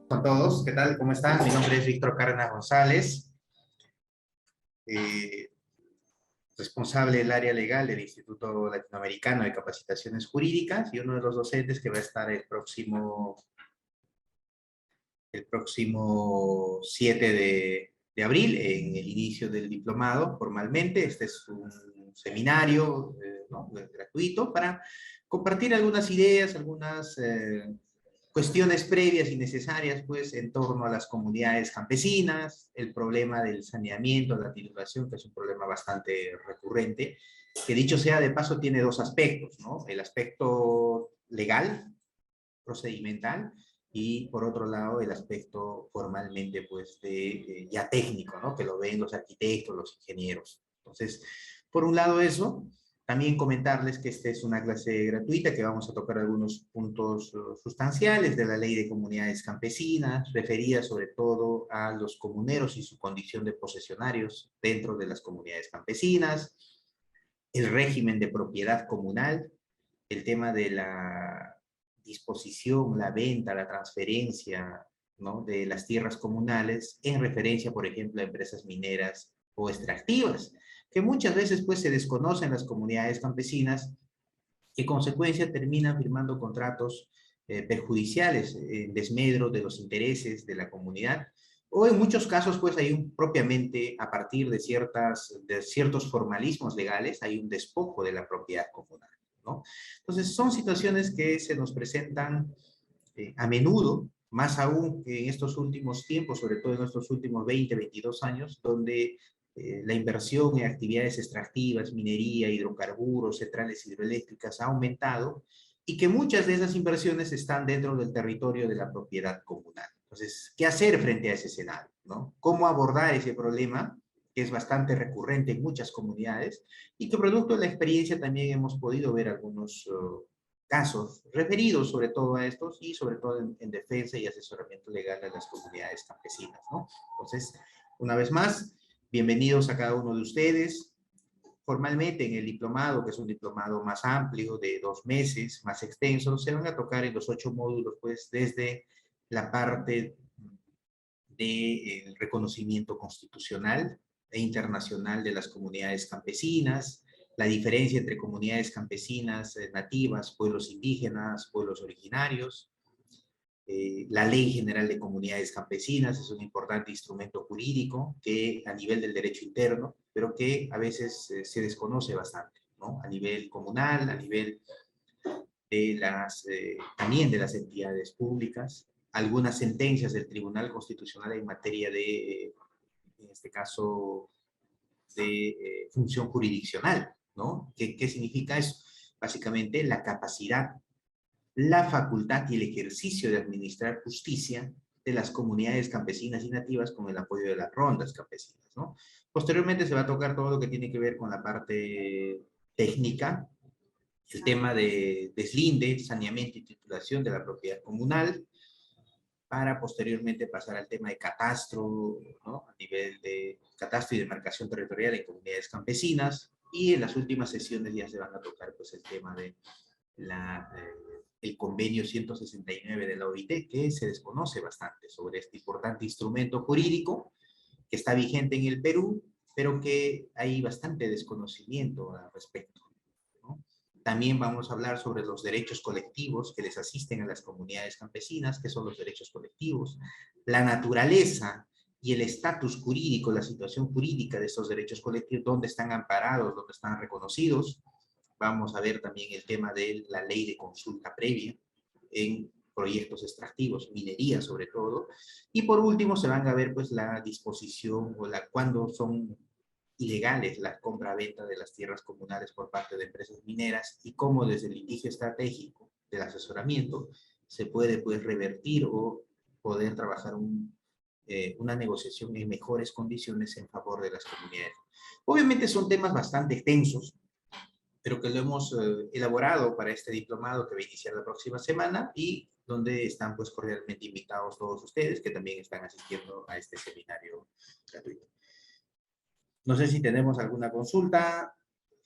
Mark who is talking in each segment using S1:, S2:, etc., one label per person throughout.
S1: Con todos, ¿qué tal? ¿Cómo están? Mi nombre es Víctor Cárdenas González, eh, responsable del área legal del Instituto Latinoamericano de Capacitaciones Jurídicas y uno de los docentes que va a estar el próximo 7 de abril en el inicio del diplomado formalmente. Este es un seminario, ¿no?, gratuito para compartir algunas ideas, algunas cuestiones previas y necesarias, pues, en torno a las comunidades campesinas, el problema del saneamiento, la titulación, que es un problema bastante recurrente, que dicho sea de paso tiene dos aspectos, ¿no? El aspecto legal, procedimental, y por otro lado el aspecto formalmente, pues, ya técnico, ¿no? Que lo ven los arquitectos, los ingenieros. Entonces, por un lado eso. También comentarles que esta es una clase gratuita, que vamos a tocar algunos puntos sustanciales de la Ley de Comunidades Campesinas, referidas sobre todo a los comuneros y su condición de posesionarios dentro de las comunidades campesinas, el régimen de propiedad comunal, el tema de la disposición, la venta, la transferencia, ¿no?, de las tierras comunales en referencia, por ejemplo, a empresas mineras o extractivas, que muchas veces, pues, se desconocen las comunidades campesinas, que en consecuencia terminan firmando contratos perjudiciales en desmedro de los intereses de la comunidad, o en muchos casos, pues, hay propiamente, a partir de ciertos formalismos legales, hay un despojo de la propiedad comunal, ¿no? Entonces, son situaciones que se nos presentan a menudo, más aún que en estos últimos tiempos, sobre todo en estos últimos 20, 22 años, donde la inversión en actividades extractivas, minería, hidrocarburos, centrales hidroeléctricas ha aumentado, y que muchas de esas inversiones están dentro del territorio de la propiedad comunal. Entonces, ¿qué hacer frente a ese escenario, ¿no? ¿Cómo abordar ese problema, que es bastante recurrente en muchas comunidades y que, producto de la experiencia, también hemos podido ver algunos casos referidos sobre todo a estos, y sobre todo en defensa y asesoramiento legal de las comunidades campesinas, ¿no? Entonces, una vez más, bienvenidos a cada uno de ustedes. Formalmente, en el diplomado, que es un diplomado más amplio, de 2 meses, más extenso, se van a tocar en los 8 módulos, pues, desde la parte del reconocimiento constitucional e internacional de las comunidades campesinas, la diferencia entre comunidades campesinas nativas, pueblos indígenas, pueblos originarios. La Ley General de Comunidades Campesinas es un importante instrumento jurídico que, a nivel del derecho interno, pero que a veces se desconoce bastante, ¿no? A nivel comunal, a nivel también de las entidades públicas, algunas sentencias del Tribunal Constitucional en materia de, en este caso, de función jurisdiccional, ¿no? ¿Qué significa eso? Básicamente, la capacidad, la facultad y el ejercicio de administrar justicia de las comunidades campesinas y nativas con el apoyo de las rondas campesinas, ¿no? Posteriormente se va a tocar todo lo que tiene que ver con la parte técnica, el tema de deslinde, saneamiento y titulación de la propiedad comunal, para posteriormente pasar al tema de catastro, ¿no?, a nivel de catastro y demarcación territorial en comunidades campesinas, y en las últimas sesiones ya se van a tocar, pues, el tema de el convenio 169 de la OIT, que se desconoce bastante sobre este importante instrumento jurídico que está vigente en el Perú, pero que hay bastante desconocimiento al respecto, ¿no? También vamos a hablar sobre los derechos colectivos que les asisten a las comunidades campesinas, que son los derechos colectivos, la naturaleza y el estatus jurídico, la situación jurídica de estos derechos colectivos, dónde están amparados, dónde están reconocidos. Vamos a ver también el tema de la ley de consulta previa en proyectos extractivos, minería sobre todo. Y por último se van a ver, pues, la disposición o cuándo son ilegales la compra-venta de las tierras comunales por parte de empresas mineras, y cómo desde el litigio estratégico del asesoramiento se puede, pues, revertir o poder trabajar una negociación en mejores condiciones en favor de las comunidades. Obviamente son temas bastante extensos, pero que lo hemos elaborado para este diplomado que va a iniciar la próxima semana, y donde están, pues, cordialmente invitados todos ustedes que también están asistiendo a este seminario gratuito. No sé si tenemos alguna consulta,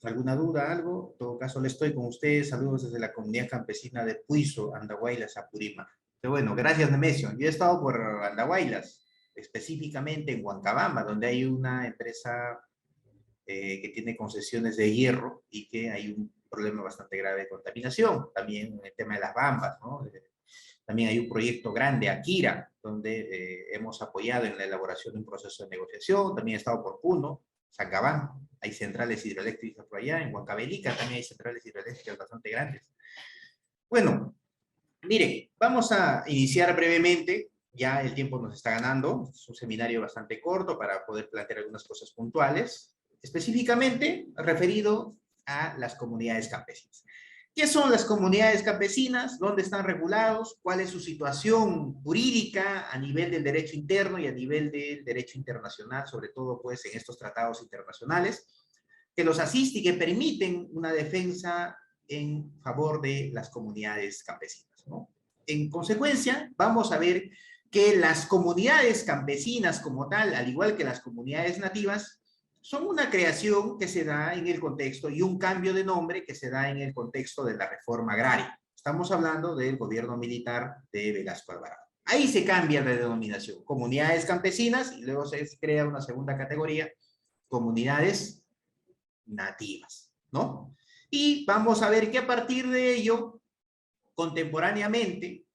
S1: alguna duda, algo. En todo caso, le estoy con ustedes. Saludos desde la comunidad campesina de Puizo, Andahuaylas, Apurímac. Pero bueno, gracias, Nemesio. Yo he estado por Andahuaylas, específicamente en Huancabamba, donde hay una empresa que tiene concesiones de hierro y que hay un problema bastante grave de contaminación. También el tema de las bambas, ¿no? También hay un proyecto grande, Akira, donde hemos apoyado en la elaboración de un proceso de negociación. También he estado por Puno, Sacabán. Hay centrales hidroeléctricas por allá. En Huancavelica también hay centrales hidroeléctricas bastante grandes. Bueno, mire, vamos a iniciar brevemente. Ya el tiempo nos está ganando. Es un seminario bastante corto para poder plantear algunas cosas puntuales, específicamente referido a las comunidades campesinas. ¿Qué son las comunidades campesinas? ¿Dónde están regulados? ¿Cuál es su situación jurídica a nivel del derecho interno y a nivel del derecho internacional, sobre todo pues en estos tratados internacionales que los asisten y que permiten una defensa en favor de las comunidades campesinas, ¿no? En consecuencia, vamos a ver que las comunidades campesinas como tal, al igual que las comunidades nativas, son una creación que se da en el contexto y un cambio de nombre que se da en el contexto de la reforma agraria. Estamos hablando del gobierno militar de Velasco Alvarado. Ahí se cambia de denominación, comunidades campesinas, y luego se crea una segunda categoría, comunidades nativas, ¿no? Y vamos a ver que a partir de ello, contemporáneamente,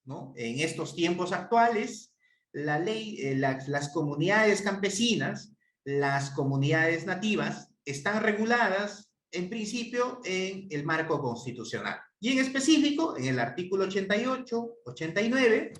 S1: ¿no? En estos tiempos actuales, la ley, las comunidades campesinas, las comunidades nativas, están reguladas en principio en el marco constitucional y en específico en el artículo 88, 89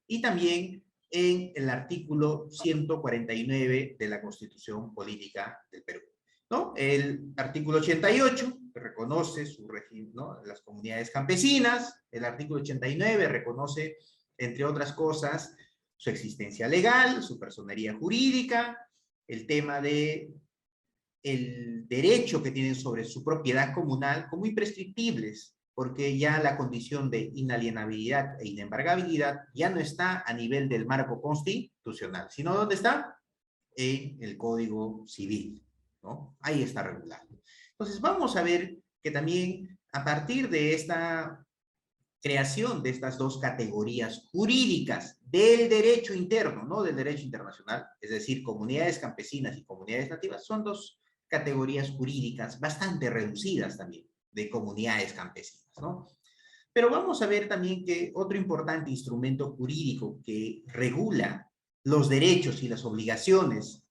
S1: y también en el artículo 149 de la Constitución Política del Perú, ¿no? El artículo 88 reconoce su régimen, ¿no? Las comunidades campesinas. El artículo 89 reconoce, entre otras cosas, su existencia legal, su personería jurídica, el tema de el derecho que tienen sobre su propiedad comunal como imprescriptibles, porque ya la condición de inalienabilidad e inembargabilidad ya no está a nivel del marco constitucional, sino ¿dónde está? En el Código Civil, ¿no? Ahí está regulado. Entonces vamos a ver que también a partir de esta creación de estas dos categorías jurídicas del derecho interno, no del derecho internacional, es decir, comunidades campesinas y comunidades nativas, son dos categorías jurídicas bastante reducidas también de comunidades campesinas, ¿no? Pero vamos a ver también que otro importante instrumento jurídico que regula los derechos y las obligaciones,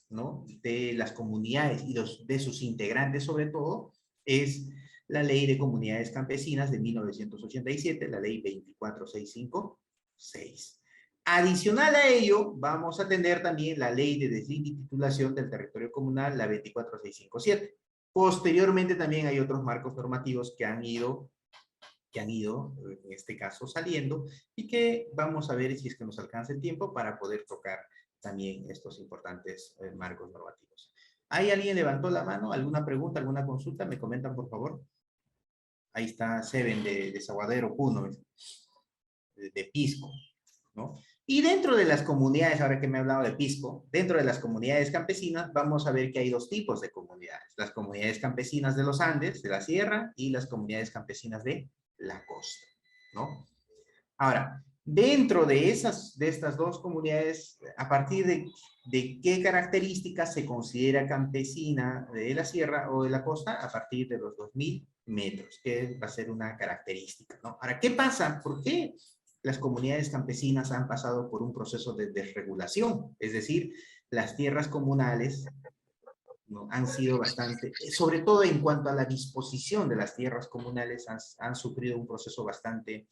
S1: ¿no? De las comunidades y de sus integrantes sobre todo, es la Ley de Comunidades Campesinas de 1987, la Ley 24656. Adicional a ello, vamos a tener también la Ley de Deslinde y Titulación del Territorio Comunal, la 24657. Posteriormente también hay otros marcos normativos que han ido, en este caso, saliendo, y que vamos a ver si es que nos alcanza el tiempo para poder tocar también estos importantes marcos normativos. ¿Hay alguien levantó la mano? ¿Alguna pregunta, alguna consulta? ¿Me comentan, por favor? Ahí está Seven de Saguadero, Puno, de Pisco, ¿no? Y dentro de las comunidades, ahora que me he hablado de Pisco, dentro de las comunidades campesinas, vamos a ver que hay dos tipos de comunidades. Las comunidades campesinas de los Andes, de la sierra, y las comunidades campesinas de la costa, ¿no? Ahora, dentro de estas dos comunidades, a partir de qué características se considera campesina de la sierra o de la costa, a partir de los 2000 metros, que va a ser una característica, ¿no? Ahora, ¿qué pasa? ¿Por qué las comunidades campesinas han pasado por un proceso de desregulación? Es decir, las tierras comunales, ¿no? Han sido bastante, sobre todo en cuanto a la disposición de las tierras comunales, han sufrido un proceso bastante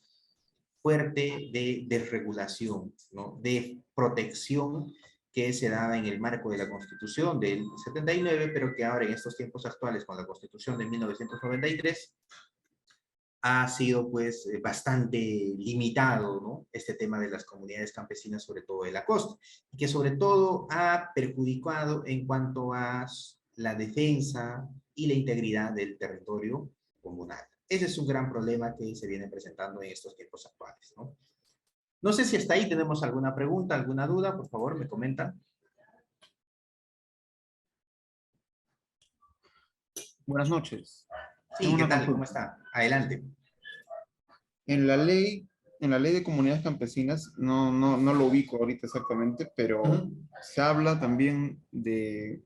S1: fuerte de desregulación, ¿no? De protección que se daba en el marco de la Constitución del 79, pero que ahora en estos tiempos actuales con la Constitución de 1993 ha sido pues bastante limitado, ¿no? Este tema de las comunidades campesinas, sobre todo de la costa, y que sobre todo ha perjudicado en cuanto a la defensa y la integridad del territorio comunal. Ese es un gran problema que se viene presentando en estos tiempos actuales, ¿no? No sé si hasta ahí tenemos alguna pregunta, alguna duda, por favor, me comentan.
S2: Buenas noches.
S1: Sí,
S2: Tengo
S1: ¿qué
S2: una
S1: tal? ¿Cómo
S2: consulta.
S1: está? Adelante.
S2: En la ley en la ley de comunidades campesinas, no lo ubico ahorita exactamente, pero
S1: Ujú.
S2: se habla también de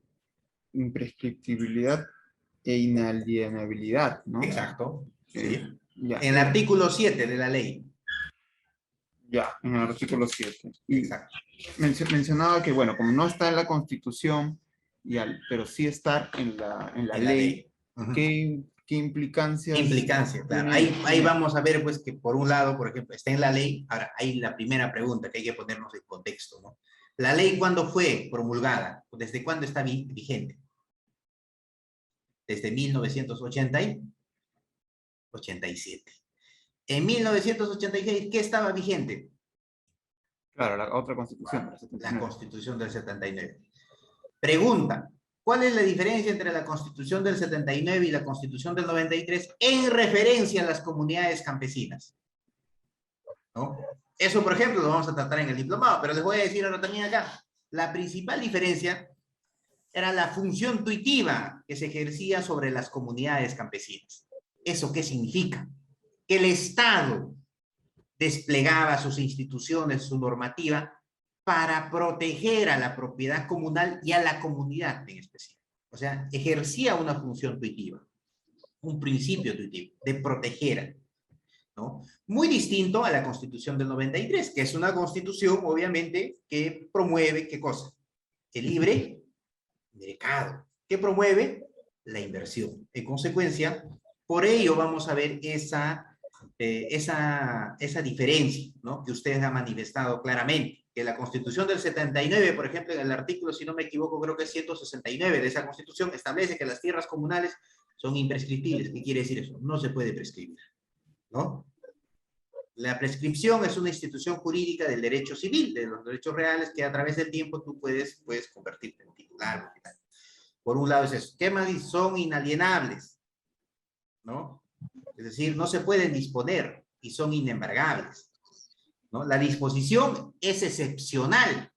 S2: imprescriptibilidad e inalienabilidad, ¿no?
S1: Exacto,
S2: Eh,
S1: sí.
S2: ya,
S1: En el artículo 7 de la ley.
S2: ya, en el artículo 7. Y
S1: Exacto.
S2: mencionaba que, bueno, como no está en la Constitución, pero sí está en la
S1: En la
S2: ley,
S1: ley. Ujú.
S2: ¿qué implicancias
S1: Implicancia, claro.
S2: tiene,
S1: Ahí
S2: tiene?
S1: vamos a ver, pues, que por un lado, por ejemplo, está en la ley. Ahora, hay la primera pregunta que hay que ponernos en contexto, ¿no? ¿La ley cuándo fue promulgada? ¿Desde cuándo está vigente? Desde 1987. En 1986, ¿qué estaba vigente?
S2: Claro, la otra Constitución, la
S1: La
S2: 79.
S1: Constitución del 79. Pregunta, ¿cuál es la diferencia entre la Constitución del 79 y la Constitución del 93 en referencia a las comunidades campesinas? ¿No? Eso, por ejemplo, lo vamos a tratar en el diplomado, pero les voy a decir ahora también acá. La principal diferencia era la función tuitiva que se ejercía sobre las comunidades campesinas. ¿Eso qué significa? Que el Estado desplegaba sus instituciones, su normativa, para proteger a la propiedad comunal y a la comunidad en especial. O sea, ejercía una función tuitiva, un principio tuitivo, de proteger, ¿no? Muy distinto a la Constitución del 93, que es una constitución, obviamente, que promueve, ¿qué cosa? El libre mercado, que promueve la inversión. En consecuencia, por ello vamos a ver esa diferencia, ¿no? Que ustedes han manifestado claramente, que la Constitución del 79, por ejemplo, en el artículo, si no me equivoco, creo que es 169 de esa Constitución, establece que las tierras comunales son imprescriptibles. ¿Qué quiere decir eso? No se puede prescribir, ¿no? La prescripción es una institución jurídica del derecho civil, de los derechos reales, que a través del tiempo tú puedes convertirte en titular. Por un lado es eso. ¿Qué más? Son inalienables, ¿no? Es decir, no se pueden disponer y son inembargables, ¿no? La disposición es excepcional.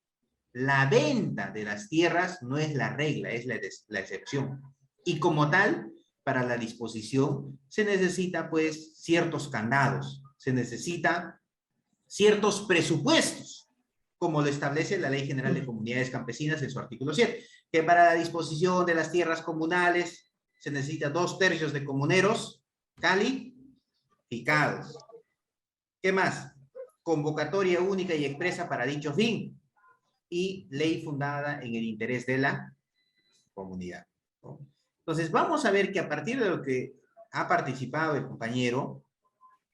S1: La venta de las tierras no es la regla, es la excepción. Y como tal, para la disposición se necesita pues ciertos candados, se necesita ciertos presupuestos, como lo establece la Ley General de Comunidades Campesinas en su artículo 7, que para la disposición de las tierras comunales se necesita 2/3 de comuneros calificados. ¿Qué más? Convocatoria única y expresa para dicho fin y ley fundada en el interés de la comunidad, ¿no? Entonces, vamos a ver que a partir de lo que ha participado el compañero,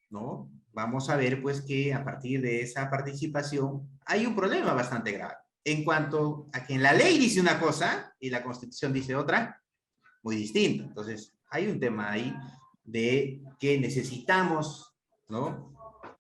S1: ¿no? Vamos a ver, pues, que a partir de esa participación hay un problema bastante grave. En cuanto a que en la ley dice una cosa y la Constitución dice otra, muy distinto. Entonces, hay un tema ahí de que necesitamos, ¿no?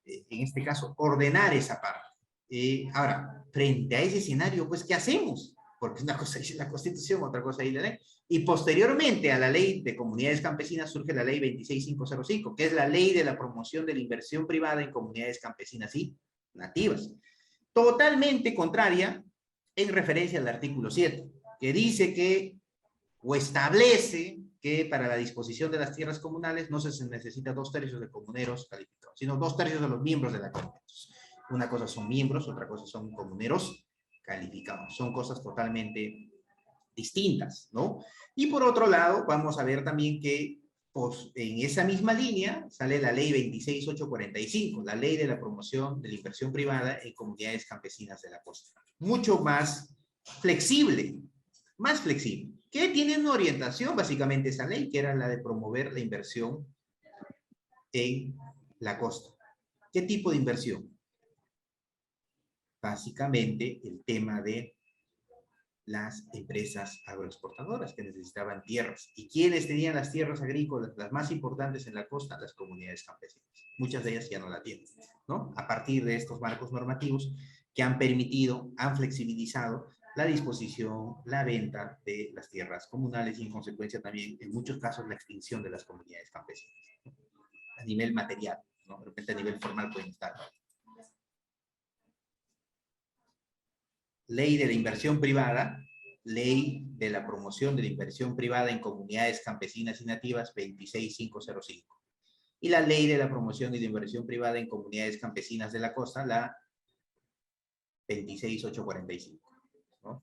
S1: En este caso, ordenar esa parte. Ahora, frente a ese escenario, pues, ¿qué hacemos? Porque una cosa dice la Constitución, otra cosa dice la ley. Y posteriormente a la ley de comunidades campesinas surge la ley 26505, que es la ley de la promoción de la inversión privada en comunidades campesinas y nativas. Totalmente contraria en referencia al artículo 7, que dice que, o establece que para la disposición de las tierras comunales no se necesita 2/3 de comuneros calificados, sino 2/3 de los miembros de la comunidad. Una cosa son miembros, otra cosa son comuneros calificados. Son cosas totalmente distintas, ¿no? Y por otro lado, vamos a ver también que pues, en esa misma línea sale la ley 26845, la ley de la promoción de la inversión privada en comunidades campesinas de la costa. Mucho flexible, más flexible, que tiene una orientación básicamente esa ley, que era la de promover la inversión en la costa. ¿Qué tipo de inversión? Básicamente el tema de las empresas agroexportadoras que necesitaban tierras. ¿Y quiénes tenían las tierras agrícolas, las más importantes en la costa? Las comunidades campesinas. Muchas de ellas ya no la tienen, ¿no? A partir de estos marcos normativos que han permitido, han flexibilizado la disposición, la venta de las tierras comunales y en consecuencia también, en muchos casos, la extinción de las comunidades campesinas, ¿no? A nivel material, ¿no? De repente a nivel formal pueden estar. Ley de la inversión privada, ley de la promoción de la inversión privada en comunidades campesinas y nativas 26505. y la Ley de la Promoción y de Inversión Privada en Comunidades Campesinas de la Costa, la 26845. ¿No?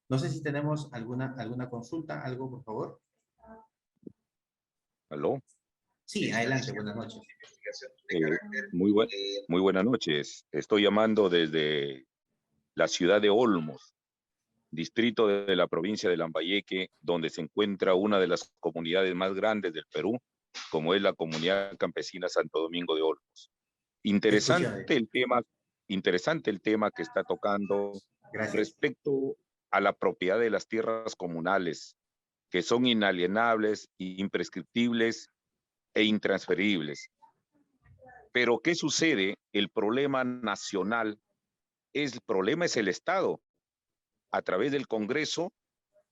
S1: No sé si tenemos alguna consulta, algo, por favor.
S3: ¿Aló?
S1: Sí, adelante, buenas noches.
S3: Eh, muy, muy buenas noches. Estoy llamando desde la ciudad de Olmos, distrito de la provincia de Lambayeque, donde se encuentra una de las comunidades más grandes del Perú, como es la comunidad campesina Santo Domingo de Olmos. Interesante el tema que está tocando.
S1: Gracias.
S3: Respecto a la propiedad de las tierras comunales, que son inalienables, imprescriptibles e intransferibles. Pero ¿qué sucede? El problema nacional, el problema es el Estado, a través del Congreso,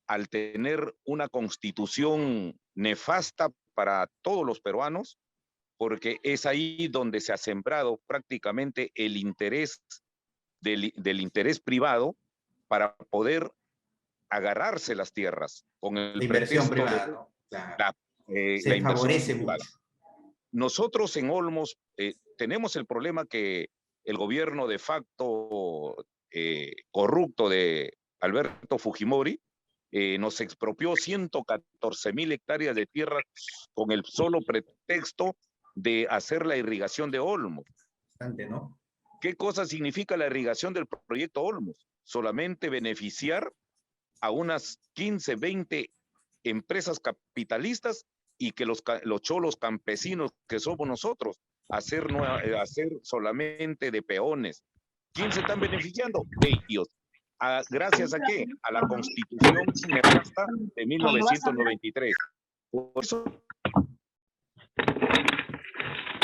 S3: al tener una constitución nefasta para todos los peruanos, porque es ahí donde se ha sembrado prácticamente el interés del interés privado para poder agarrarse las tierras con el
S1: La inversión
S3: pretexto
S1: privada,
S3: de
S1: ¿no? Claro.
S3: la
S1: Se
S3: inversión
S1: favorece
S3: privada.
S1: mucho.
S3: Nosotros en Olmos tenemos el problema que el gobierno de facto corrupto de Alberto Fujimori nos expropió 114,000 hectáreas de tierra con el solo pretexto de hacer la irrigación de Olmos.
S1: Bastante, ¿no?
S3: ¿Qué cosa significa la irrigación del proyecto Olmos? Solamente beneficiar a unas 15, 20 empresas capitalistas y que los cholos campesinos que somos nosotros, hacer solamente de peones. ¿Quién se están beneficiando? Ellos. ¿Gracias a qué? A la Constitución nefasta de 1993. Por eso...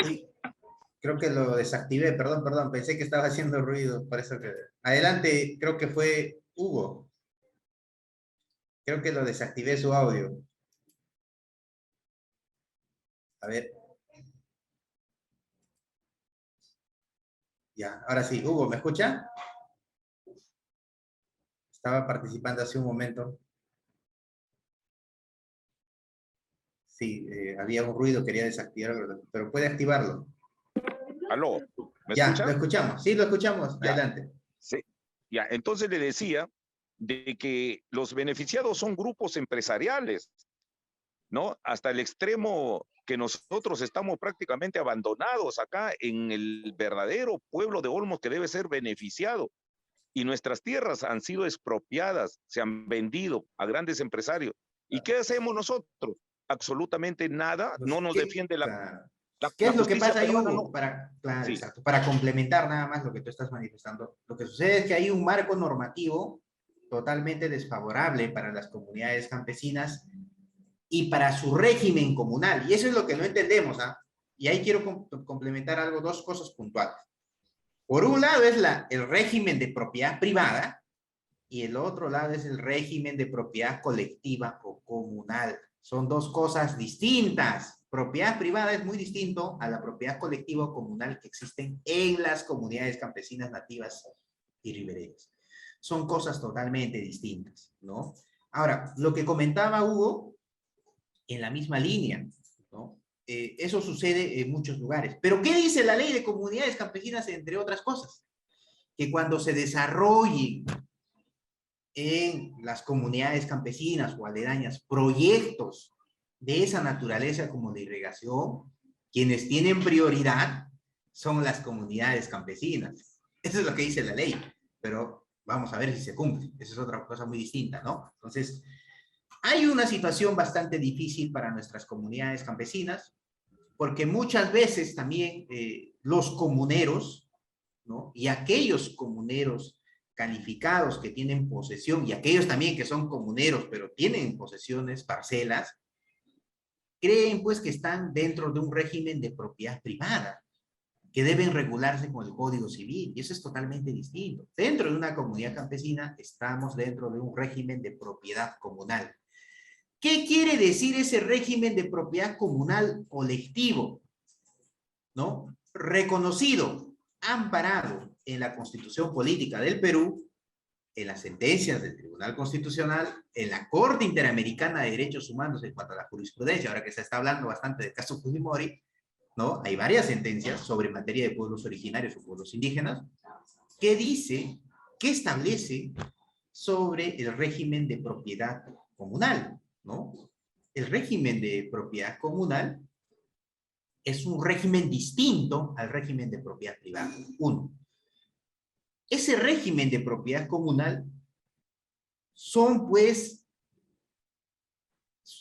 S1: Sí, creo que lo desactivé, perdón, pensé que estaba haciendo ruido, por eso que... Adelante, creo que fue Hugo. Creo que lo desactivé su audio. A ver. Ya, ahora sí. Hugo, ¿me escucha? Estaba participando hace un momento. Sí, había un ruido, quería desactivarlo, pero puede activarlo.
S3: ¿Aló? ¿Me
S1: Ya,
S3: escucha?
S1: lo escuchamos. Sí, lo escuchamos.
S3: Ya.
S1: Adelante.
S3: Sí. Ya, entonces le decía de que los beneficiados son grupos empresariales, ¿no? Hasta el extremo que nosotros estamos prácticamente abandonados acá en el verdadero pueblo de Olmos que debe ser beneficiado. Y nuestras tierras han sido expropiadas, se han vendido a grandes empresarios. ¿Y qué hacemos nosotros? Absolutamente nada,
S1: Pues,
S3: no nos defiende
S1: ¿qué
S3: la
S1: es lo que
S3: justicia
S1: pasa ahí,
S3: peruana,
S1: Hugo?
S3: no.
S1: Claro,
S3: Sí.
S1: exacto, para complementar nada más lo que tú estás manifestando. Lo que sucede es que hay un marco normativo totalmente desfavorable para las comunidades campesinas y para su régimen comunal. Y eso es lo que no entendemos, ¿ah? Y ahí quiero complementar algo, dos cosas puntuales. Por un lado es el régimen de propiedad privada y el otro lado es el régimen de propiedad colectiva o comunal. Son dos cosas distintas. Propiedad privada es muy distinto a la propiedad colectiva o comunal que existen en las comunidades campesinas nativas y ribereñas. Son cosas totalmente distintas, ¿no? Ahora, lo que comentaba Hugo, en la misma línea, ¿no? Eso sucede en muchos lugares. Pero ¿qué dice la ley de comunidades campesinas, entre otras cosas? Que cuando se desarrollen en las comunidades campesinas o aledañas proyectos de esa naturaleza como de irrigación, quienes tienen prioridad son las comunidades campesinas. Eso es lo que dice la ley, pero vamos a ver si se cumple. Esa es otra cosa muy distinta, ¿no? Entonces, hay una situación bastante difícil para nuestras comunidades campesinas, porque muchas veces también los comuneros, ¿no? Y aquellos comuneros calificados que tienen posesión, y aquellos también que son comuneros, pero tienen posesiones, parcelas, creen pues que están dentro de un régimen de propiedad privada, que deben regularse con el Código Civil, y eso es totalmente distinto. Dentro de una comunidad campesina estamos dentro de un régimen de propiedad comunal. ¿Qué quiere decir ese régimen de propiedad comunal colectivo? ¿No? Reconocido, amparado en la Constitución Política del Perú, en las sentencias del Tribunal Constitucional, en la Corte Interamericana de Derechos Humanos en cuanto a la jurisprudencia, ahora que se está hablando bastante del caso Fujimori, ¿no? Hay varias sentencias sobre materia de pueblos originarios o pueblos indígenas que dice, que establece sobre el régimen de propiedad comunal, ¿no? El régimen de propiedad comunal es un régimen distinto al régimen de propiedad privada. Uno, ese régimen de propiedad comunal son, pues,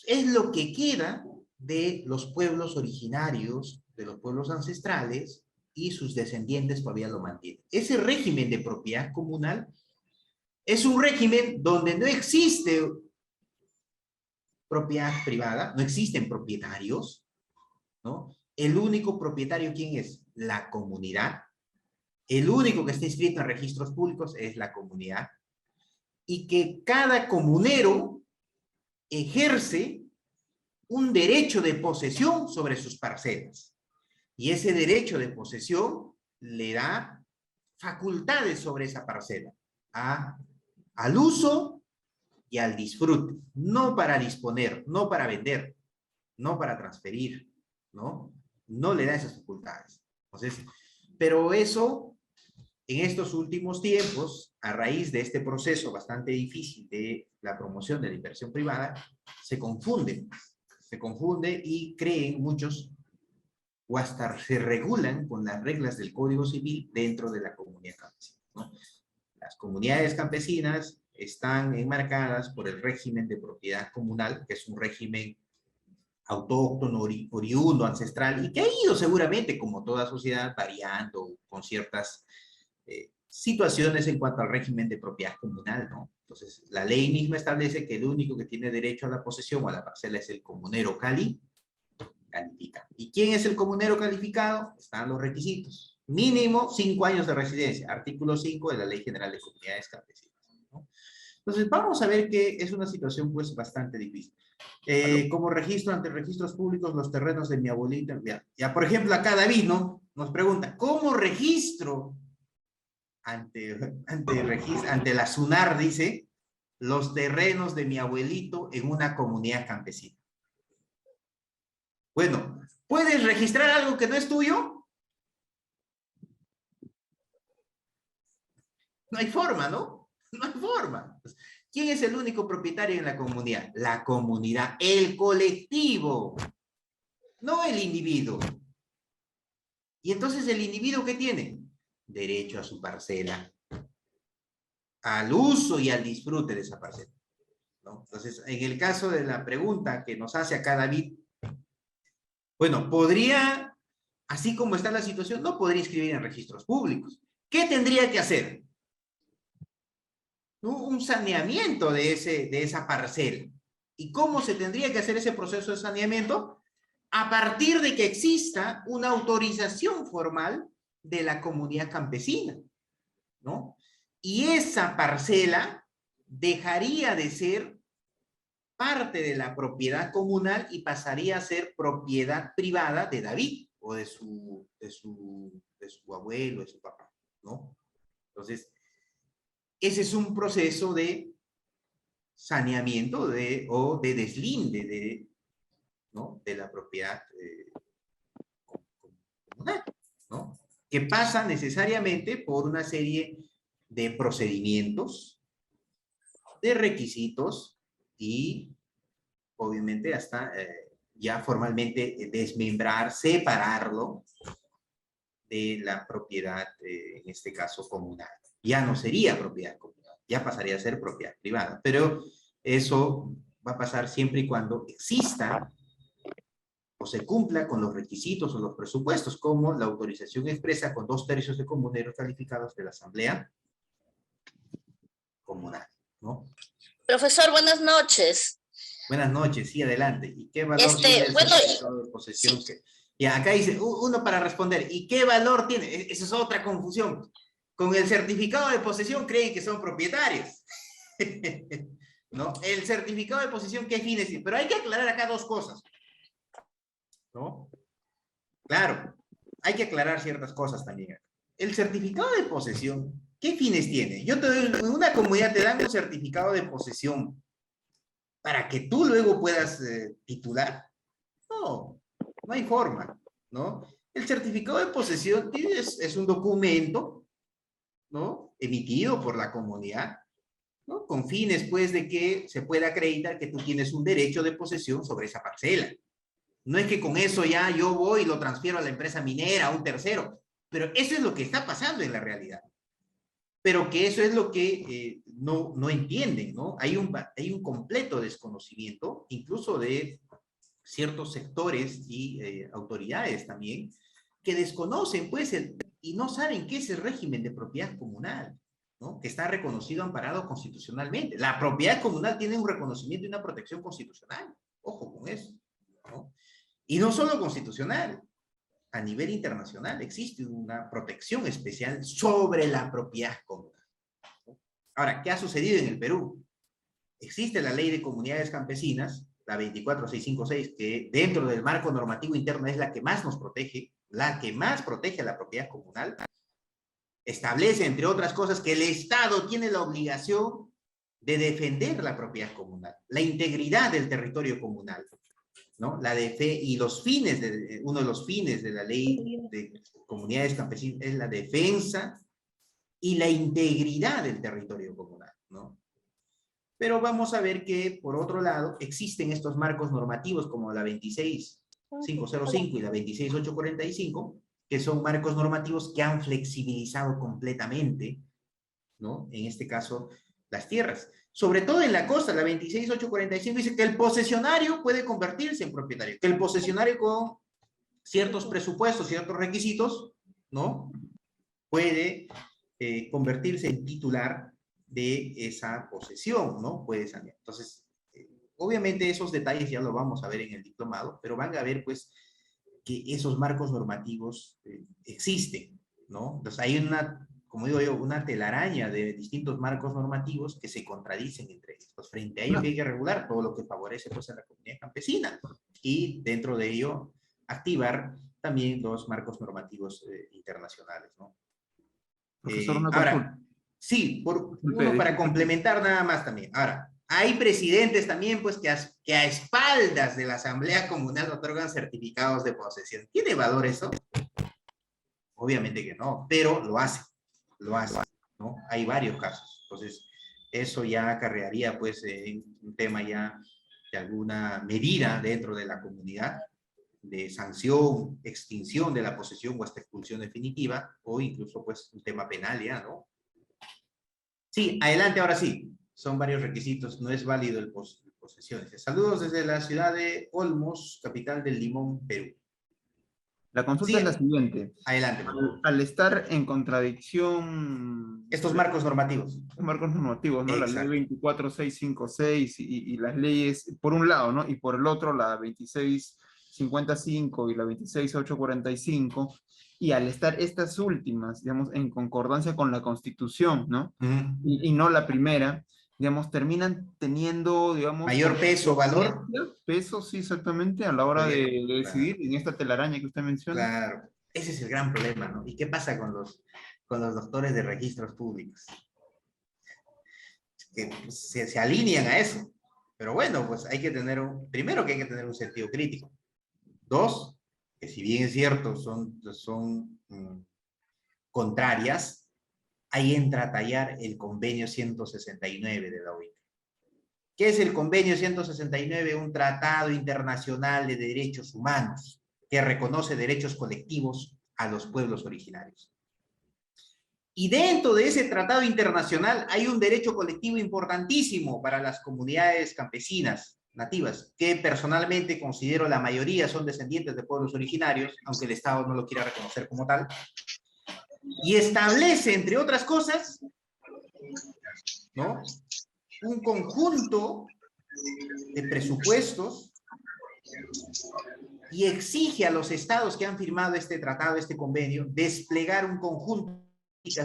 S1: es lo que queda de los pueblos originarios, de los pueblos ancestrales, y sus descendientes todavía lo mantienen. Ese régimen de propiedad comunal es un régimen donde no existe propiedad privada, no existen propietarios, ¿no? El único propietario, ¿quién es? La comunidad. El único que está inscrito en registros públicos es la comunidad. Y que cada comunero ejerce un derecho de posesión sobre sus parcelas. Y ese derecho de posesión le da facultades sobre esa parcela, al uso y al disfrute, no para disponer, no para vender, no para transferir, ¿no? No le da esas facultades. Entonces, pero eso, en estos últimos tiempos, a raíz de este proceso bastante difícil de la promoción de la inversión privada, se confunde y creen muchos, o hasta se regulan con las reglas del Código Civil dentro de la comunidad campesina, ¿no? Las comunidades campesinas están enmarcadas por el régimen de propiedad comunal, que es un régimen autóctono, oriundo, ancestral, y que ha ido seguramente, como toda sociedad, variando con ciertas situaciones en cuanto al régimen de propiedad comunal, ¿no? Entonces, la ley misma establece que el único que tiene derecho a la posesión o a la parcela es el comunero calificado. ¿Y quién es el comunero calificado? Están los requisitos. Mínimo 5 años de residencia, artículo 5 de la Ley General de Comunidades Campesinas, ¿no? Entonces, vamos a ver que es una situación, pues, bastante difícil. Como registro ante registros públicos, los terrenos de mi abuelita. Ya, por ejemplo, acá David, ¿no? Nos pregunta, ¿cómo registro ante la SUNAR, dice, los terrenos de mi abuelito en una comunidad campesina? Bueno, ¿puedes registrar algo que no es tuyo? No hay forma, ¿no? No hay forma. ¿Quién es el único propietario en la comunidad? La comunidad, el colectivo, no el individuo. Y entonces, ¿el individuo qué tiene? Derecho a su parcela, al uso y al disfrute de esa parcela, ¿no? Entonces, en el caso de la pregunta que nos hace acá David, bueno, podría, así como está la situación, no podría inscribir en registros públicos. ¿Qué tendría que hacer? Un saneamiento de esa parcela. ¿Y cómo se tendría que hacer ese proceso de saneamiento? A partir de que exista una autorización formal de la comunidad campesina, ¿no? Y esa parcela dejaría de ser parte de la propiedad comunal y pasaría a ser propiedad privada de David o de su abuelo, de su papá, ¿no? Entonces, ese es un proceso de saneamiento o de deslinde ¿no? de la propiedad comunal, ¿no? Que pasa necesariamente por una serie de procedimientos, de requisitos y obviamente hasta ya formalmente desmembrar, separarlo de la propiedad, en este caso comunal. Ya no sería propiedad comunal, ya pasaría a ser propiedad privada, pero eso va a pasar siempre y cuando exista o se cumpla con los requisitos o los presupuestos, como la autorización expresa con 2/3 de comuneros calificados de la Asamblea Comunal, ¿no?
S4: Profesor, buenas noches.
S1: Buenas noches, sí, adelante. ¿Y qué valor tiene el certificado de posesión? Sí. Y acá dice, uno para responder, ¿y qué valor tiene? Esa es otra confusión. Con el certificado de posesión creen que son propietarios. ¿No? El certificado de posesión, ¿qué fines tiene? Pero hay que aclarar acá dos cosas, ¿no? Claro, hay que aclarar ciertas cosas también. El certificado de posesión, ¿qué fines tiene? En una comunidad te dan un certificado de posesión para que tú luego puedas titular. No, no hay forma, ¿no? El certificado de posesión es un documento, ¿no? Emitido por la comunidad, ¿no? Con fines, pues, de que se pueda acreditar que tú tienes un derecho de posesión sobre esa parcela. No es que con eso ya yo voy y lo transfiero a la empresa minera, a un tercero, pero eso es lo que está pasando en la realidad. Pero que eso es lo que no entienden, ¿no? Hay un completo desconocimiento, incluso de ciertos sectores y autoridades también, que desconocen, pues, y no saben qué es el régimen de propiedad comunal, ¿no? Que está reconocido, amparado constitucionalmente. La propiedad comunal tiene un reconocimiento y una protección constitucional. Ojo con eso, ¿no? Y no solo constitucional, a nivel internacional existe una protección especial sobre la propiedad comunal. Ahora, ¿qué ha sucedido en el Perú? Existe la ley de comunidades campesinas, la 24656, que dentro del marco normativo interno es la que más nos protege, la que más protege a la propiedad comunal. Establece, entre otras cosas, que el Estado tiene la obligación de defender la propiedad comunal, la integridad del territorio comunal, ¿no? Y los fines, uno de los fines de la ley de comunidades campesinas es la defensa y la integridad del territorio comunal, ¿no? Pero vamos a ver que, por otro lado, existen estos marcos normativos como la 26505 y la 26845, que son marcos normativos que han flexibilizado completamente, ¿no? En este caso, las tierras. Sobre todo en la costa, la 26845 dice que el posesionario puede convertirse en propietario, que el posesionario con ciertos presupuestos, ciertos requisitos, ¿no? Puede convertirse en titular de esa posesión, ¿no? Puede sanear. Entonces, obviamente esos detalles ya lo vamos a ver en el diplomado, pero van a ver, pues, que esos marcos normativos existen, ¿no? Entonces, hay una, como digo yo, una telaraña de distintos marcos normativos que se contradicen entre ellos. Pues, frente a ello hay que regular todo lo que favorece, pues, a la comunidad campesina y dentro de ello activar también los marcos normativos internacionales, ¿no?
S2: Profesor, una
S1: Ahora,
S2: consulta.
S1: sí, uno para complementar nada más también. Ahora, hay presidentes también, pues, que a espaldas de la Asamblea Comunal otorgan certificados de posesión. ¿Tiene valor eso? Obviamente que no, pero lo hace, ¿no? Hay varios casos. Entonces, eso ya acarrearía, pues, un tema ya de alguna medida dentro de la comunidad, de sanción, extinción de la posesión o hasta expulsión definitiva, o incluso, pues, un tema penal ya, ¿no? Sí, adelante, ahora sí. Son varios requisitos, no es válido el posesiones. Saludos desde la ciudad de Olmos, capital del Limón, Perú.
S2: La consulta
S1: Sí,
S2: es la siguiente.
S1: adelante.
S2: Al estar en contradicción...
S1: Estos marcos normativos.
S2: Marcos normativos, ¿no?
S1: Exacto.
S2: La ley 24656 y las leyes, por un lado, ¿no? Y por el otro, la 2655 y la 26845, y al estar estas últimas, digamos, en concordancia con la Constitución, ¿no? Y no la primera, digamos, terminan teniendo, digamos...
S1: Mayor peso, valor.
S2: Peso, sí, exactamente, a la hora de decidir, en esta telaraña que usted menciona.
S1: Claro, ese es el gran problema, ¿no? ¿Y qué pasa con los doctores de registros públicos? Que se alinean a eso. Pero bueno, pues hay que tener primero que hay que tener un sentido crítico. Dos, que si bien es cierto, son contrarias, ahí entra a tallar el convenio 169 de la OIT. ¿Qué es el convenio 169? Un tratado internacional de derechos humanos que reconoce derechos colectivos a los pueblos originarios. Y dentro de ese tratado internacional hay un derecho colectivo importantísimo para las comunidades campesinas nativas, que personalmente considero la mayoría son descendientes de pueblos originarios, aunque el Estado no lo quiera reconocer como tal, y establece, entre otras cosas, ¿no?, un conjunto de presupuestos y exige a los estados que han firmado este tratado, este convenio, desplegar un conjunto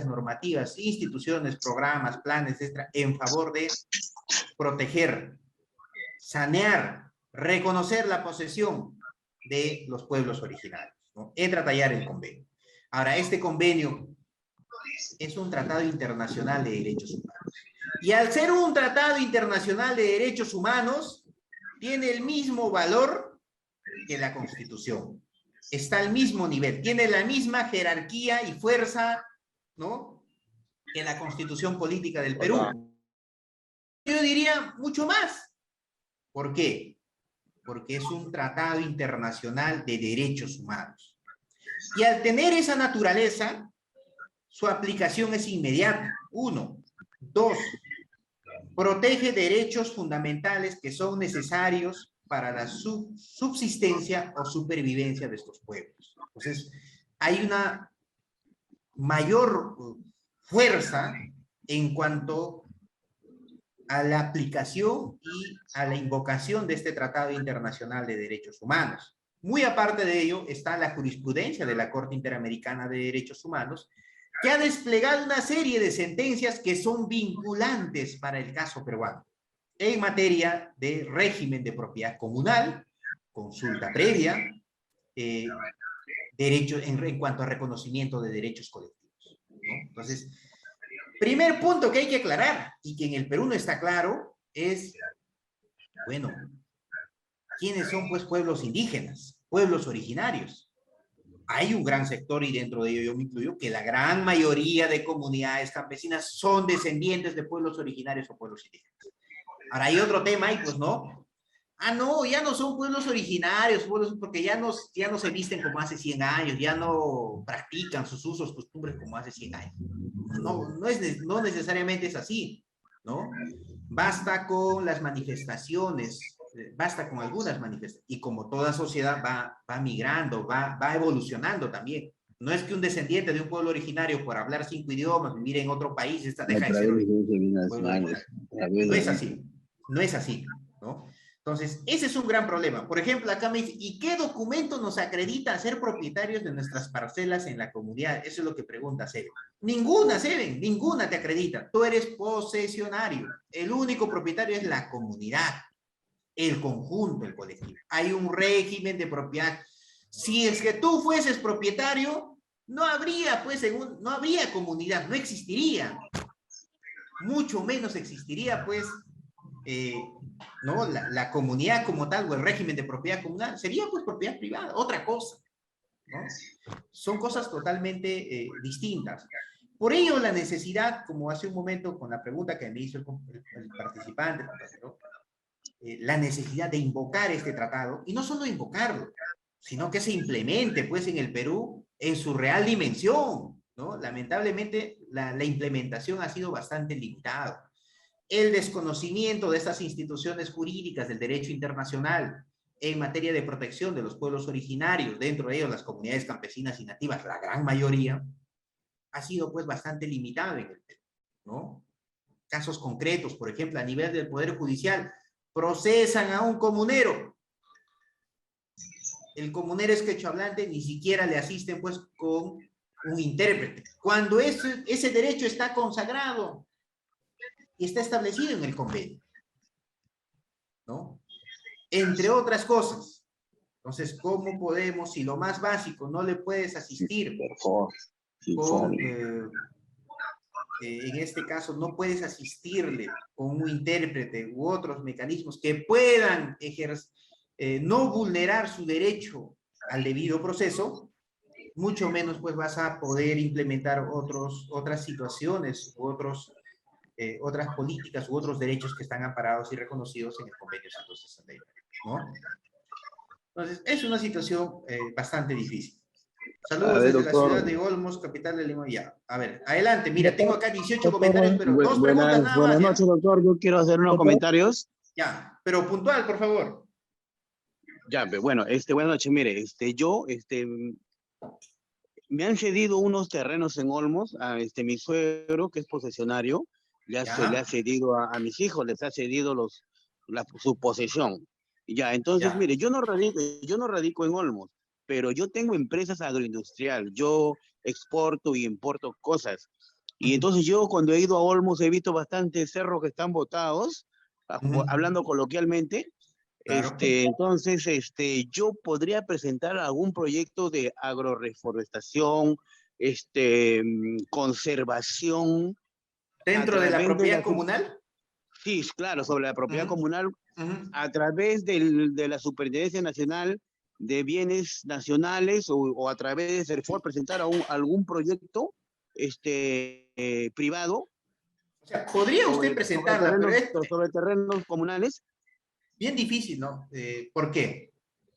S1: normativas, instituciones, programas, planes, etc., en favor de proteger, sanear, reconocer la posesión de los pueblos originarios, ¿no? Entra a tallar el convenio. Ahora, este convenio es un tratado internacional de derechos humanos. Y al ser un tratado internacional de derechos humanos, tiene el mismo valor que la Constitución. está al mismo nivel, tiene la misma jerarquía y fuerza, ¿no?, que la Constitución Política del Perú. Yo diría mucho más. ¿Por qué? Porque es un tratado internacional de derechos humanos. Y al tener esa naturaleza, su aplicación es inmediata. 1. 2. Protege derechos fundamentales que son necesarios para la subsistencia o supervivencia de estos pueblos. Entonces, hay una mayor fuerza en cuanto a la aplicación y a la invocación de este Tratado Internacional de Derechos Humanos. Muy aparte de ello está la jurisprudencia de la Corte Interamericana de Derechos Humanos, que ha desplegado una serie de sentencias que son vinculantes para el caso peruano, en materia de régimen de propiedad comunal, consulta previa, derechos en cuanto a reconocimiento de derechos colectivos, ¿no? Entonces, primer punto que hay que aclarar, y que en el Perú no está claro, es, bueno, ¿quiénes son, pues, pueblos indígenas, pueblos originarios? Hay un gran sector, y dentro de ello yo me incluyo, que la gran mayoría de comunidades campesinas son descendientes de pueblos originarios o pueblos indígenas. Ahora hay otro tema, y pues no. Ah, no, ya no son pueblos originarios, pueblos, porque ya no se visten como hace 100 años, ya no practican sus usos, costumbres como hace 100 años. No necesariamente es así, ¿no? Basta con las manifestaciones, basta con algunas manifestaciones, y como toda sociedad va migrando, va evolucionando también. No es que un descendiente de un pueblo originario, por hablar 5 idiomas, vivir en otro país, deja de ser pueblo originario. No es así, no es así, ¿no? Entonces, ese es un gran problema. Por ejemplo, acá me dice, ¿y qué documento nos acredita ser propietarios de nuestras parcelas en la comunidad? Eso es lo que pregunta Seven. Ninguna, Seven, ninguna te acredita. Tú eres posesionario. El único propietario es la comunidad, el conjunto, el colectivo. Hay un régimen de propiedad. Si es que tú fueses propietario, no habría, pues, no habría comunidad, no existiría. Mucho menos existiría, pues, ¿no?, la comunidad como tal, o el régimen de propiedad comunal, sería, pues, propiedad privada, otra cosa, ¿no? Son cosas totalmente distintas. Por ello, la necesidad, como hace un momento con la pregunta que me hizo el participante, ¿no?, la necesidad de invocar este tratado, y no solo invocarlo, sino que se implemente, pues, en el Perú en su real dimensión, ¿no? Lamentablemente, la implementación ha sido bastante limitada. El desconocimiento de estas instituciones jurídicas del derecho internacional en materia de protección de los pueblos originarios, dentro de ellos las comunidades campesinas y nativas, la gran mayoría, ha sido, pues, bastante limitado en el Perú, ¿no? Casos concretos, por ejemplo, a nivel del Poder Judicial, procesan a un comunero. El comunero es quechohablante, ni siquiera le asisten, pues, con un intérprete. Cuando ese derecho está consagrado y está establecido en el convenio, ¿no? Entre otras cosas. Entonces, ¿cómo podemos, si lo más básico no le puedes asistir con, en este caso, no puedes asistirle con un intérprete u otros mecanismos que puedan no vulnerar su derecho al debido proceso, mucho menos, pues, vas a poder implementar otras situaciones u otras políticas u otros derechos que están amparados y reconocidos en el convenio 169, ¿no? Entonces, es una situación bastante difícil. Saludos desde la ciudad de Olmos, capital de Lima. Ya, a ver, adelante. Mira, tengo acá 18 comentarios, pero dos preguntas nada más.
S5: Buenas noches, doctor. Yo quiero hacer unos comentarios.
S1: Ya, pero puntual, por favor.
S5: Ya, bueno, buenas noches. Mire, me han cedido unos terrenos en Olmos a mi suegro, que es posesionario, le ha cedido a mis hijos, les ha cedido su posesión. Ya, entonces, mire, yo no radico en Olmos, pero yo tengo empresas agroindustrial, yo exporto y importo cosas. Y entonces yo cuando he ido a Olmos he visto bastantes cerros que están botados, hablando coloquialmente.
S1: Claro.
S5: Entonces, yo podría presentar algún proyecto de agroreforestación, conservación.
S1: ¿Dentro de la propiedad comunal?
S5: Sí, claro, sobre la propiedad comunal, a través de la Superintendencia Nacional de bienes nacionales o a través de CERFOL presentar algún proyecto privado.
S1: O sea, podría usted presentarla, pero es
S5: sobre terrenos comunales.
S1: bien difícil, ¿no? ¿Por qué?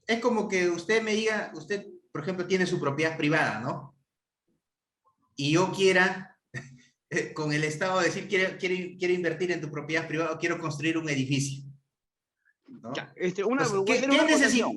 S1: Es como que usted me diga, usted, por ejemplo, tiene su propiedad privada, ¿no? Y yo quiera, con el Estado decir, quiero invertir en tu propiedad privada o quiero construir un edificio, ¿no?
S5: Ya,
S1: ¿Qué necesito?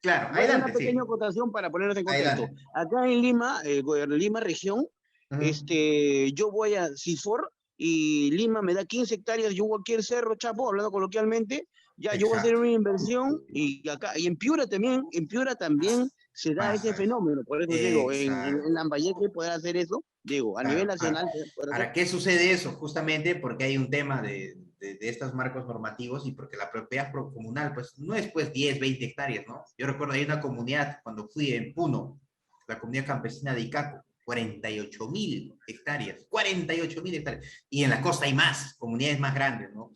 S1: Claro, adelante,
S5: una pequeña
S1: sí.
S5: acotación para ponernos en contexto.
S1: Adelante.
S5: Acá en Lima, Lima región, yo voy a CIFOR y Lima me da 15 hectáreas, yo cualquier cerro, Chapo, hablando coloquialmente, ya yo voy a hacer una inversión y acá, y en Piura también se da ese fenómeno, por eso digo, en Lambayeque poder hacer eso, digo, a nivel nacional.
S1: ¿Para qué sucede eso? Justamente porque hay un tema de estos marcos normativos y porque la propiedad comunal, pues, no es, pues, 10, 20 hectáreas, ¿no? Yo recuerdo, hay una comunidad, cuando fui en Puno, la comunidad campesina de Icaco, 48.000 hectáreas, 48.000 hectáreas, y en la costa hay más, comunidades más grandes, ¿no?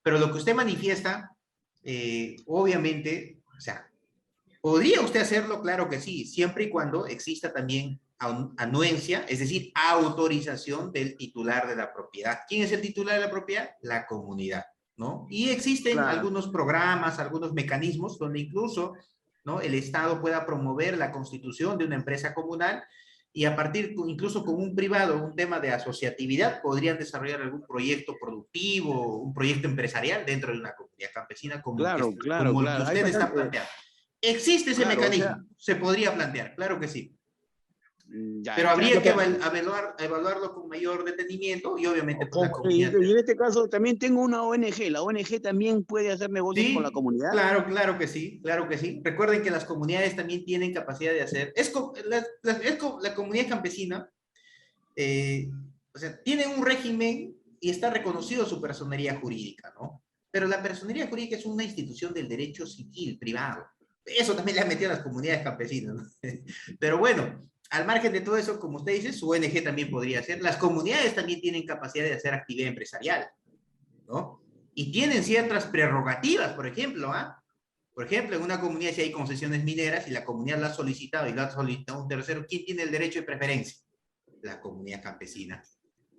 S1: Pero lo que usted manifiesta, obviamente, o sea, ¿podría usted hacerlo? Claro que sí, siempre y cuando exista también anuencia, es decir, autorización del titular de la propiedad. ¿Quién es el titular de la propiedad? La comunidad, ¿no? Y existen algunos programas, algunos mecanismos donde incluso, ¿no?, el Estado pueda promover la constitución de una empresa comunal y a partir, incluso con un privado, un tema de asociatividad, podrían desarrollar algún proyecto productivo, un proyecto empresarial dentro de una comunidad campesina como el que usted está planteando. ¿Existe ese mecanismo? O sea, se podría plantear, claro que sí. Pero habría que evaluarlo con mayor detenimiento y obviamente con la comunidad.
S5: Y en este caso también tengo una ONG. ¿La ONG también puede hacer negocios con la comunidad?
S1: Claro que sí, claro que sí. Recuerden que las comunidades también tienen capacidad de hacer. La comunidad campesina, o sea, tiene un régimen y está reconocido su personería jurídica, ¿no? Pero la personería jurídica es una institución del derecho civil privado. Eso también le ha metido a las comunidades campesinas, ¿no? Pero bueno, al margen de todo eso, como usted dice, su ONG también podría hacer. Las comunidades también tienen capacidad de hacer actividad empresarial, ¿no? Y tienen ciertas prerrogativas, por ejemplo, Por ejemplo, en una comunidad, si hay concesiones mineras y la comunidad la ha solicitado y la ha solicitado un tercero, ¿quién tiene el derecho de preferencia? La comunidad campesina.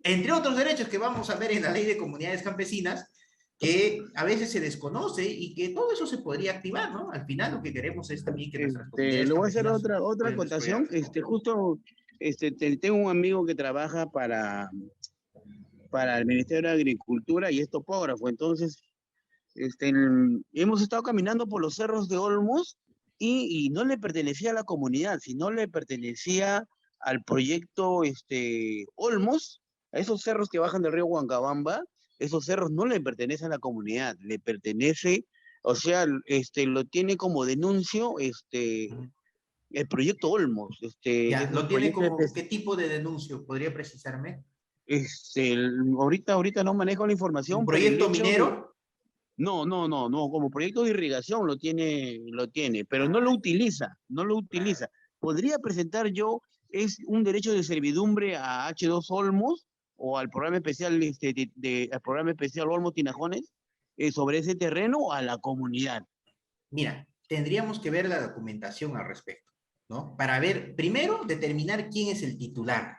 S1: Entre otros derechos que vamos a ver en la ley de comunidades campesinas, que a veces se desconoce y que todo eso se podría activar, ¿no? Al final lo que queremos es también que nuestras comunidades
S5: le voy a hacer otra
S1: puedan
S5: acotación.
S1: desarrollar.
S5: Tengo un amigo que trabaja para el Ministerio de Agricultura y es topógrafo. Entonces, hemos estado caminando por los cerros de Olmos y no le pertenecía a la comunidad, sino le pertenecía al proyecto Olmos, a esos cerros que bajan del río Huancabamba. Esos cerros no le pertenecen a la comunidad, le pertenece, o sea, lo tiene como denuncio el proyecto Olmos.
S1: Ya,
S5: Es
S1: ¿lo
S5: un
S1: tiene
S5: proyecto
S1: como qué tipo de denuncio? ¿Podría precisarme?
S5: ahorita no manejo la información.
S1: ¿Un proyecto minero?
S5: No, como proyecto de irrigación lo tiene, pero no lo utiliza. ¿Podría presentar yo un derecho de servidumbre a H2 Olmos o al programa especial al programa especial Olmos Tinajones sobre ese terreno o a la comunidad?
S1: Mira, tendríamos que ver la documentación al respecto, ¿no? Para ver, primero, determinar quién es el titular.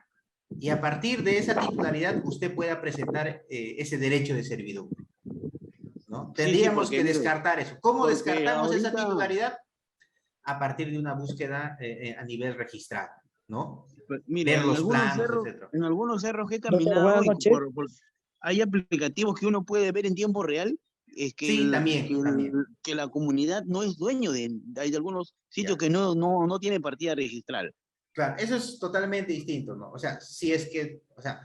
S1: Y a partir de esa titularidad, usted pueda presentar ese derecho de servidumbre, ¿no? Tendríamos que descartar eso. ¿Cómo descartamos esa titularidad? A partir de una búsqueda a nivel registrado, ¿no?
S5: Mira,
S1: ver los planos, etc.
S5: En algunos cerros que he caminado, hay aplicativos que uno puede ver en tiempo real. Es que,
S1: sí, también.
S5: Que la comunidad no es dueño hay de algunos sitios que no tiene partida registral.
S1: Claro, eso es totalmente distinto, ¿no? O sea, si es que, o sea,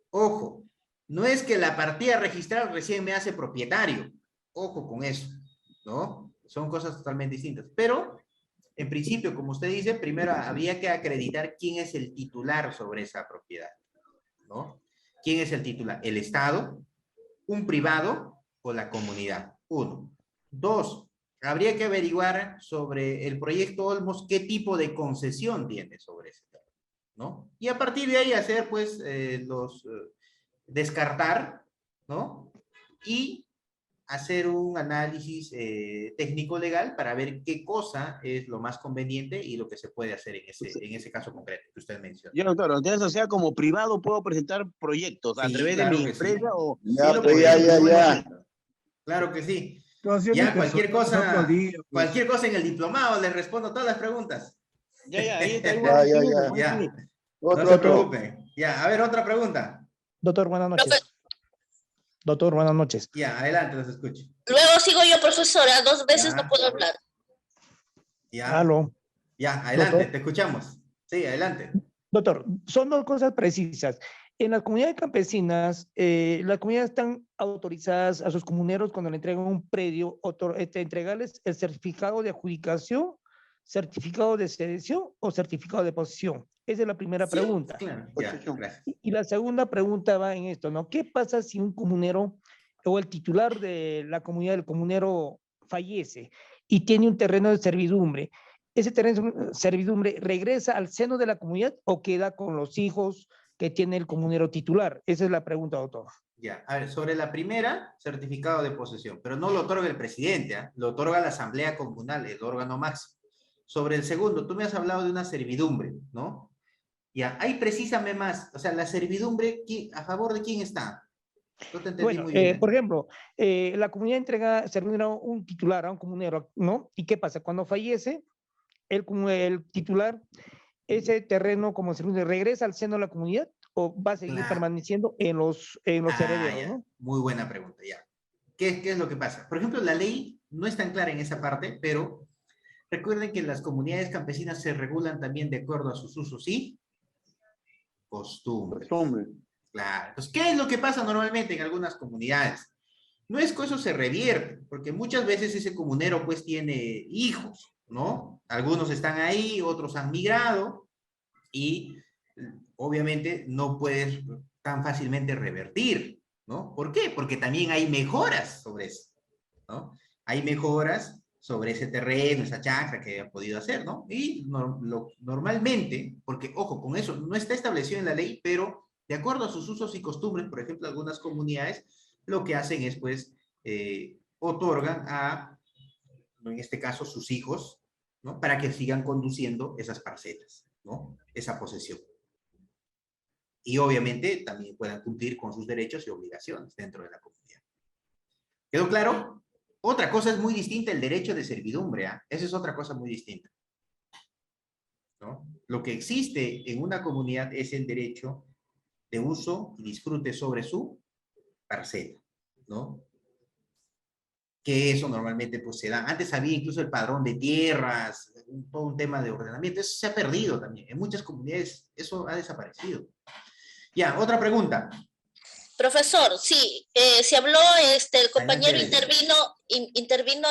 S1: ojo, no es que la partida registral recién me hace propietario, ojo con eso, ¿no? Son cosas totalmente distintas, pero en principio, como usted dice, primero habría que acreditar quién es el titular sobre esa propiedad, ¿no? ¿Quién es el titular? ¿El Estado, un privado o la comunidad? 1. 2. Habría que averiguar sobre el proyecto Olmos qué tipo de concesión tiene sobre ese tema, ¿no? Y a partir de ahí hacer, pues, descartar, ¿no? Y hacer un análisis técnico-legal para ver qué cosa es lo más conveniente y lo que se puede hacer en ese caso concreto que usted menciona.
S5: Ya, doctor, entonces, o sea, como privado puedo presentar proyectos a
S1: Sí,
S5: través
S1: claro
S5: de mi
S1: que sí.
S5: empresa o...
S1: Sí, lo podemos hacer. Claro que sí. Ya, cualquier cosa en el diplomado, le respondo todas las preguntas.
S5: Ya, ahí está.
S1: Ya. No se preocupen. Ya, a ver, otra pregunta.
S6: Doctor, buenas noches. Doctor, buenas noches.
S1: Ya, adelante, los escucho.
S4: Luego sigo yo, profesora, 2 veces no puedo hablar.
S1: Ya.
S6: Aló.
S1: Ya, adelante,
S6: Doctor.
S1: te escuchamos. Sí, adelante.
S6: Doctor, son dos cosas precisas. En las comunidades campesinas, las comunidades están autorizadas a sus comuneros cuando le entregan un predio, entregarles el certificado de adjudicación, certificado de cesión o certificado de posesión. Esa es la primera pregunta.
S1: Claro, ya, gracias.
S6: Y la segunda pregunta va en esto, ¿no? ¿Qué pasa si un comunero o el titular de la comunidad del comunero fallece y tiene un terreno de servidumbre? ¿Ese terreno de servidumbre regresa al seno de la comunidad o queda con los hijos que tiene el comunero titular? Esa es la pregunta, doctor.
S1: Ya, a ver, sobre la primera, certificado de posesión, pero no lo otorga el presidente, ¿eh? Lo otorga la asamblea comunal, el órgano máximo. Sobre el segundo, tú me has hablado de una servidumbre, ¿no? Ya, ahí precisame más, o sea, la servidumbre, ¿a favor de quién está? No te entendí muy bien.
S6: Por ejemplo, la comunidad entrega servidumbre a un titular, a un comunero, ¿no? ¿Y qué pasa? Cuando fallece, el titular, ese terreno como servidumbre regresa al seno de la comunidad o va a seguir permaneciendo en los herederos,
S1: ya.
S6: ¿no?
S1: Muy buena pregunta, ya. ¿Qué es lo que pasa? Por ejemplo, la ley no es tan clara en esa parte, pero recuerden que las comunidades campesinas se regulan también de acuerdo a sus usos y costumbres. Claro. Entonces, ¿qué es lo que pasa normalmente en algunas comunidades? No es que eso se revierte, porque muchas veces ese comunero pues tiene hijos, ¿no? Algunos están ahí, otros han migrado y obviamente no puedes tan fácilmente revertir, ¿no? ¿Por qué? Porque también hay mejoras sobre eso, ¿no? Hay mejoras sobre ese terreno, esa chacra que ha podido hacer, ¿no? Y normalmente, porque, ojo, con eso no está establecido en la ley, pero de acuerdo a sus usos y costumbres, por ejemplo, algunas comunidades lo que hacen es, pues, otorgan a, en este caso, sus hijos, ¿no? Para que sigan conduciendo esas parcelas, ¿no? Esa posesión. Y obviamente también puedan cumplir con sus derechos y obligaciones dentro de la comunidad. ¿Quedó claro? Otra cosa es muy distinta, el derecho de servidumbre, ¿eh? Esa es otra cosa muy distinta, ¿no? Lo que existe en una comunidad es el derecho de uso y disfrute sobre su parcela, ¿no? Que eso normalmente pues se da. Antes había incluso el padrón de tierras, todo un tema de ordenamiento. Eso se ha perdido también. En muchas comunidades eso ha desaparecido. Ya, otra pregunta.
S4: Profesor, sí, se habló, el compañero intervino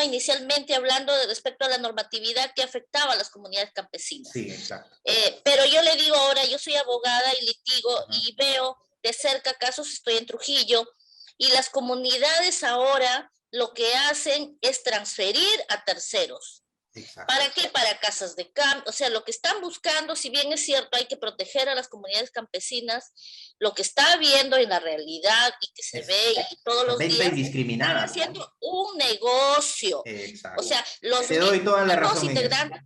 S4: inicialmente hablando respecto a la normatividad que afectaba a las comunidades campesinas.
S1: Sí, exacto.
S4: Pero yo le digo ahora, yo soy abogada y litigo y veo de cerca casos, estoy en Trujillo, y las comunidades ahora lo que hacen es transferir a terceros. Exacto. ¿Para qué? Para casas de campo. O sea, lo que están buscando, si bien es cierto, hay que proteger a las comunidades campesinas, lo que está viendo en la realidad y que se ve y todos los días, están haciendo un negocio.
S1: Exacto.
S4: O sea, los
S1: te doy toda la razón
S4: integrantes.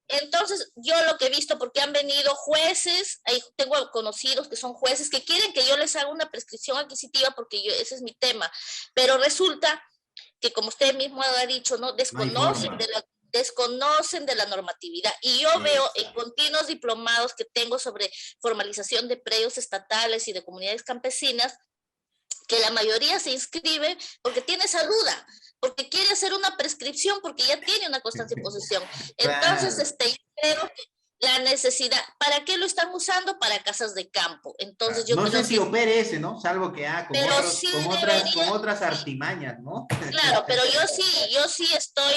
S4: Entonces, yo lo que he visto, porque han venido jueces, tengo conocidos que son jueces que quieren que yo les haga una prescripción adquisitiva porque ese es mi tema, pero resulta que, como usted mismo ha dicho, ¿no? Desconocen de la normatividad. Y yo veo en continuos diplomados que tengo sobre formalización de predios estatales y de comunidades campesinas, que la mayoría se inscribe porque tiene esa duda, porque quiere hacer una prescripción, porque ya tiene una constancia de posesión. Entonces, creo que la necesidad, ¿para qué lo están usando? Para casas de campo. Entonces, yo
S1: no
S4: creo
S1: sé si opere ese, ¿no? Salvo que con otras artimañas, ¿no?
S4: Claro, pero yo sí estoy,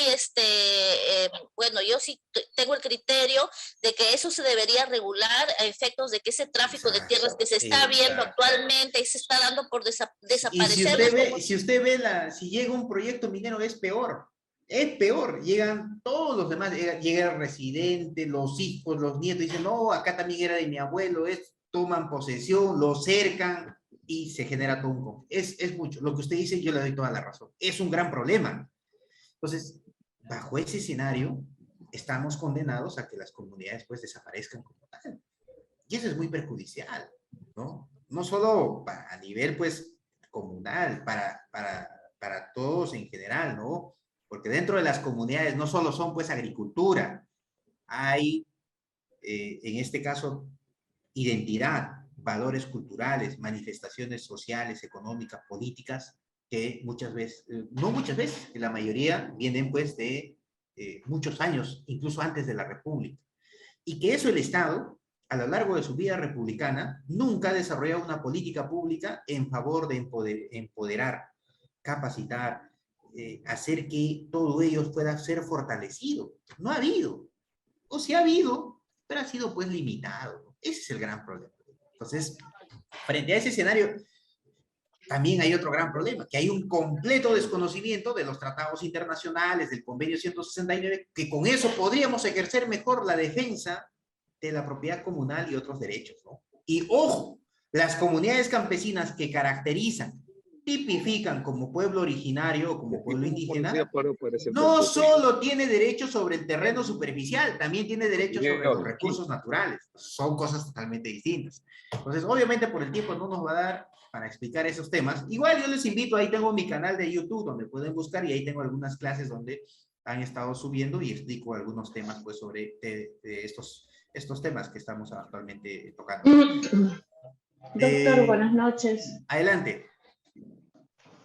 S4: bueno, yo sí tengo el criterio de que eso se debería regular a efectos de que ese tráfico de tierras que se está viendo actualmente y se está dando por desaparecer.
S1: Y si usted ve si llega un proyecto minero es peor. Es peor, llegan todos los demás, llega el residente, los hijos, los nietos, dicen, no, acá también era de mi abuelo, toman posesión, lo cercan, y se genera todo un conflicto. Es mucho. Lo que usted dice, yo le doy toda la razón. Es un gran problema. Entonces, bajo ese escenario, estamos condenados a que las comunidades pues desaparezcan como tal. Y eso es muy perjudicial, ¿no? No solo a nivel pues comunal, para todos en general, ¿no? Porque dentro de las comunidades no solo son pues agricultura, hay en este caso identidad, valores culturales, manifestaciones sociales, económicas, políticas, que muchas veces, no muchas veces, la mayoría vienen pues de muchos años, incluso antes de la República. Y que eso el Estado, a lo largo de su vida republicana, nunca ha desarrollado una política pública en favor de empoderar, capacitar, hacer que todo ello pueda ser fortalecido. No ha habido. O sí ha habido, pero ha sido pues limitado. Ese es el gran problema. Entonces, frente a ese escenario, también hay otro gran problema, que hay un completo desconocimiento de los tratados internacionales, del convenio 169, que con eso podríamos ejercer mejor la defensa de la propiedad comunal y otros derechos, ¿no? Y ojo, las comunidades campesinas que caracterizan, tipifican como pueblo originario o como pueblo indígena, no solo tiene derechos sobre el terreno superficial, también tiene derechos sobre los recursos naturales. Son cosas totalmente distintas. Entonces, obviamente por el tiempo no nos va a dar para explicar esos temas. Igual yo les invito, ahí tengo mi canal de YouTube donde pueden buscar y ahí tengo algunas clases donde han estado subiendo y explico algunos temas pues sobre estos temas que estamos actualmente tocando.
S7: Doctor, buenas noches.
S1: Adelante.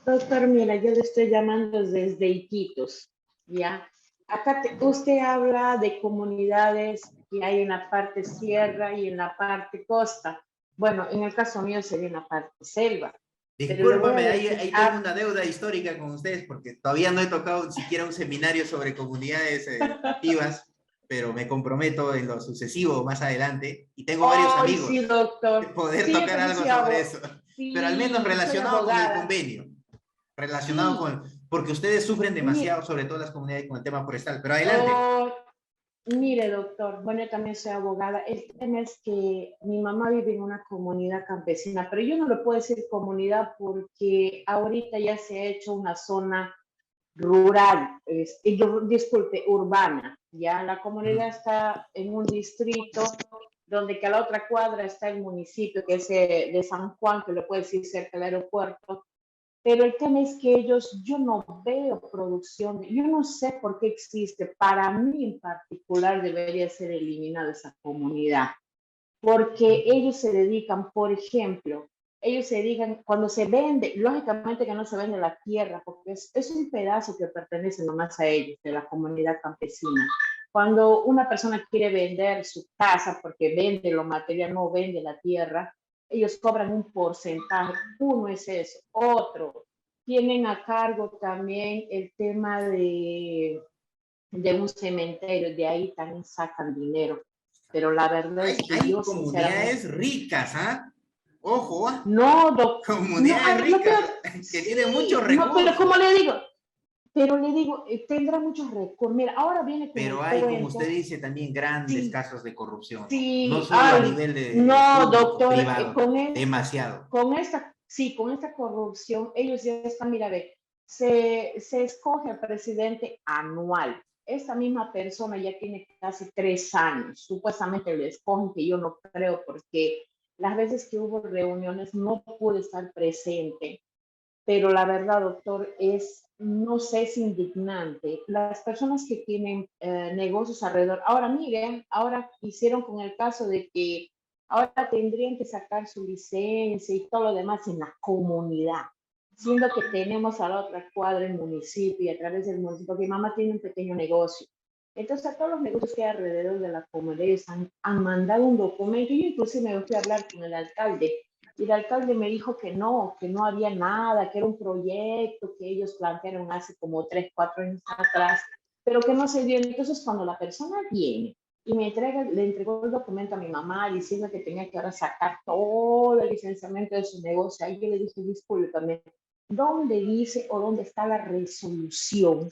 S7: Doctor, mira, yo le estoy llamando desde Iquitos, ¿ya? Acá usted habla de comunidades que hay en la parte sierra y en la parte costa. Bueno, en el caso mío sería en la parte selva.
S1: Discúlpame, ahí tengo una deuda histórica con ustedes porque todavía no he tocado siquiera un seminario sobre comunidades activas, pero me comprometo en lo sucesivo más adelante y tengo varios amigos
S7: sí, doctor.
S1: poder tocar algo sobre eso, pero al menos relacionado con el convenio, relacionado con, porque ustedes sufren demasiado, sobre todo las comunidades con el tema forestal, pero adelante.
S7: Mire, doctor, bueno, yo también soy abogada. El tema es que mi mamá vive en una comunidad campesina, pero yo no le puedo decir comunidad porque ahorita ya se ha hecho una zona rural, disculpe, urbana. Ya la comunidad está en un distrito donde que a la otra cuadra está el municipio, que es de San Juan, que lo puede decir cerca del aeropuerto. Pero el tema es que yo no veo producción, yo no sé por qué existe. Para mí en particular debería ser eliminada esa comunidad, porque ellos se dedican, por ejemplo, cuando se vende, lógicamente que no se vende la tierra, porque es un pedazo que pertenece nomás a ellos, de la comunidad campesina. Cuando una persona quiere vender su casa, porque vende lo material, no vende la tierra, ellos cobran un porcentaje. Uno es eso. Otro, tienen a cargo también el tema de un cementerio, de ahí también sacan dinero. Pero la verdad es que
S1: hay comunidades ricas, ¿ah? Ojo, ¿ah?
S7: No, doctor.
S1: Comunidades ricas, que tienen muchos recursos.
S7: No, pero como le digo, tendrá muchos recursos. Mira, ahora viene con
S1: pero hay, como usted dice, también grandes casos de corrupción.
S7: Sí,
S1: no solo a nivel de
S7: doctor,
S1: privado, demasiado.
S7: Con esta corrupción, ellos ya están, mira, se escoge al presidente anual. Esta misma persona ya tiene casi 3 años. Supuestamente le escogen, que yo no creo, porque las veces que hubo reuniones no pude estar presente. Pero la verdad, doctor, no sé, es indignante. Las personas que tienen negocios alrededor, ahora miren, ahora hicieron con el caso de que ahora tendrían que sacar su licencia y todo lo demás en la comunidad, siendo que tenemos a la otra cuadra el municipio y a través del municipio, porque mi mamá tiene un pequeño negocio. Entonces, a todos los negocios que hay alrededor de la comunidad, ellos han mandado un documento. Yo inclusive me fui a hablar con el alcalde y el alcalde me dijo que no había nada, que era un proyecto que ellos plantearon hace como 3, 4 años atrás, pero que no se dio. Entonces, cuando la persona viene y le entregó el documento a mi mamá diciendo que tenía que ahora sacar todo el licenciamiento de su negocio, ahí yo le dije, discúlpame, ¿dónde dice o dónde está la resolución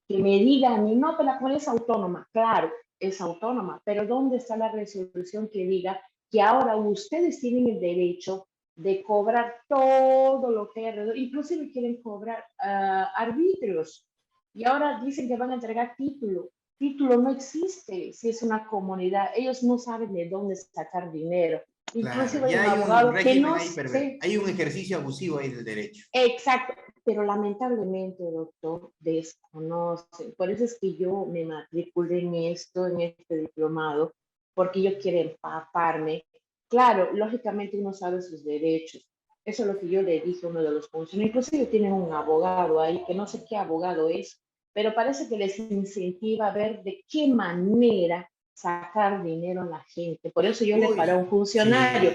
S7: que me diga a mí? No, pero la comunidad es autónoma. Claro, es autónoma, pero ¿dónde está la resolución que diga que ahora ustedes tienen el derecho de cobrar todo lo que hay alrededor, inclusive quieren cobrar arbitrios, y ahora dicen que van a entregar título. Título no existe si es una comunidad, ellos no saben de dónde sacar dinero. Inclusive
S1: Claro, ya
S7: hay un abogado que no
S1: sé. Hay un ejercicio abusivo ahí del derecho.
S7: Exacto, pero lamentablemente, doctor, desconocen. Por eso es que yo me matriculé en esto, en este diplomado, porque yo quiero empaparme. Claro, lógicamente uno sabe sus derechos. Eso es lo que yo le dije a uno de los funcionarios. Inclusive tienen un abogado ahí, que no sé qué abogado es, pero parece que les incentiva a ver de qué manera sacar dinero a la gente. Por eso yo le paré a un funcionario.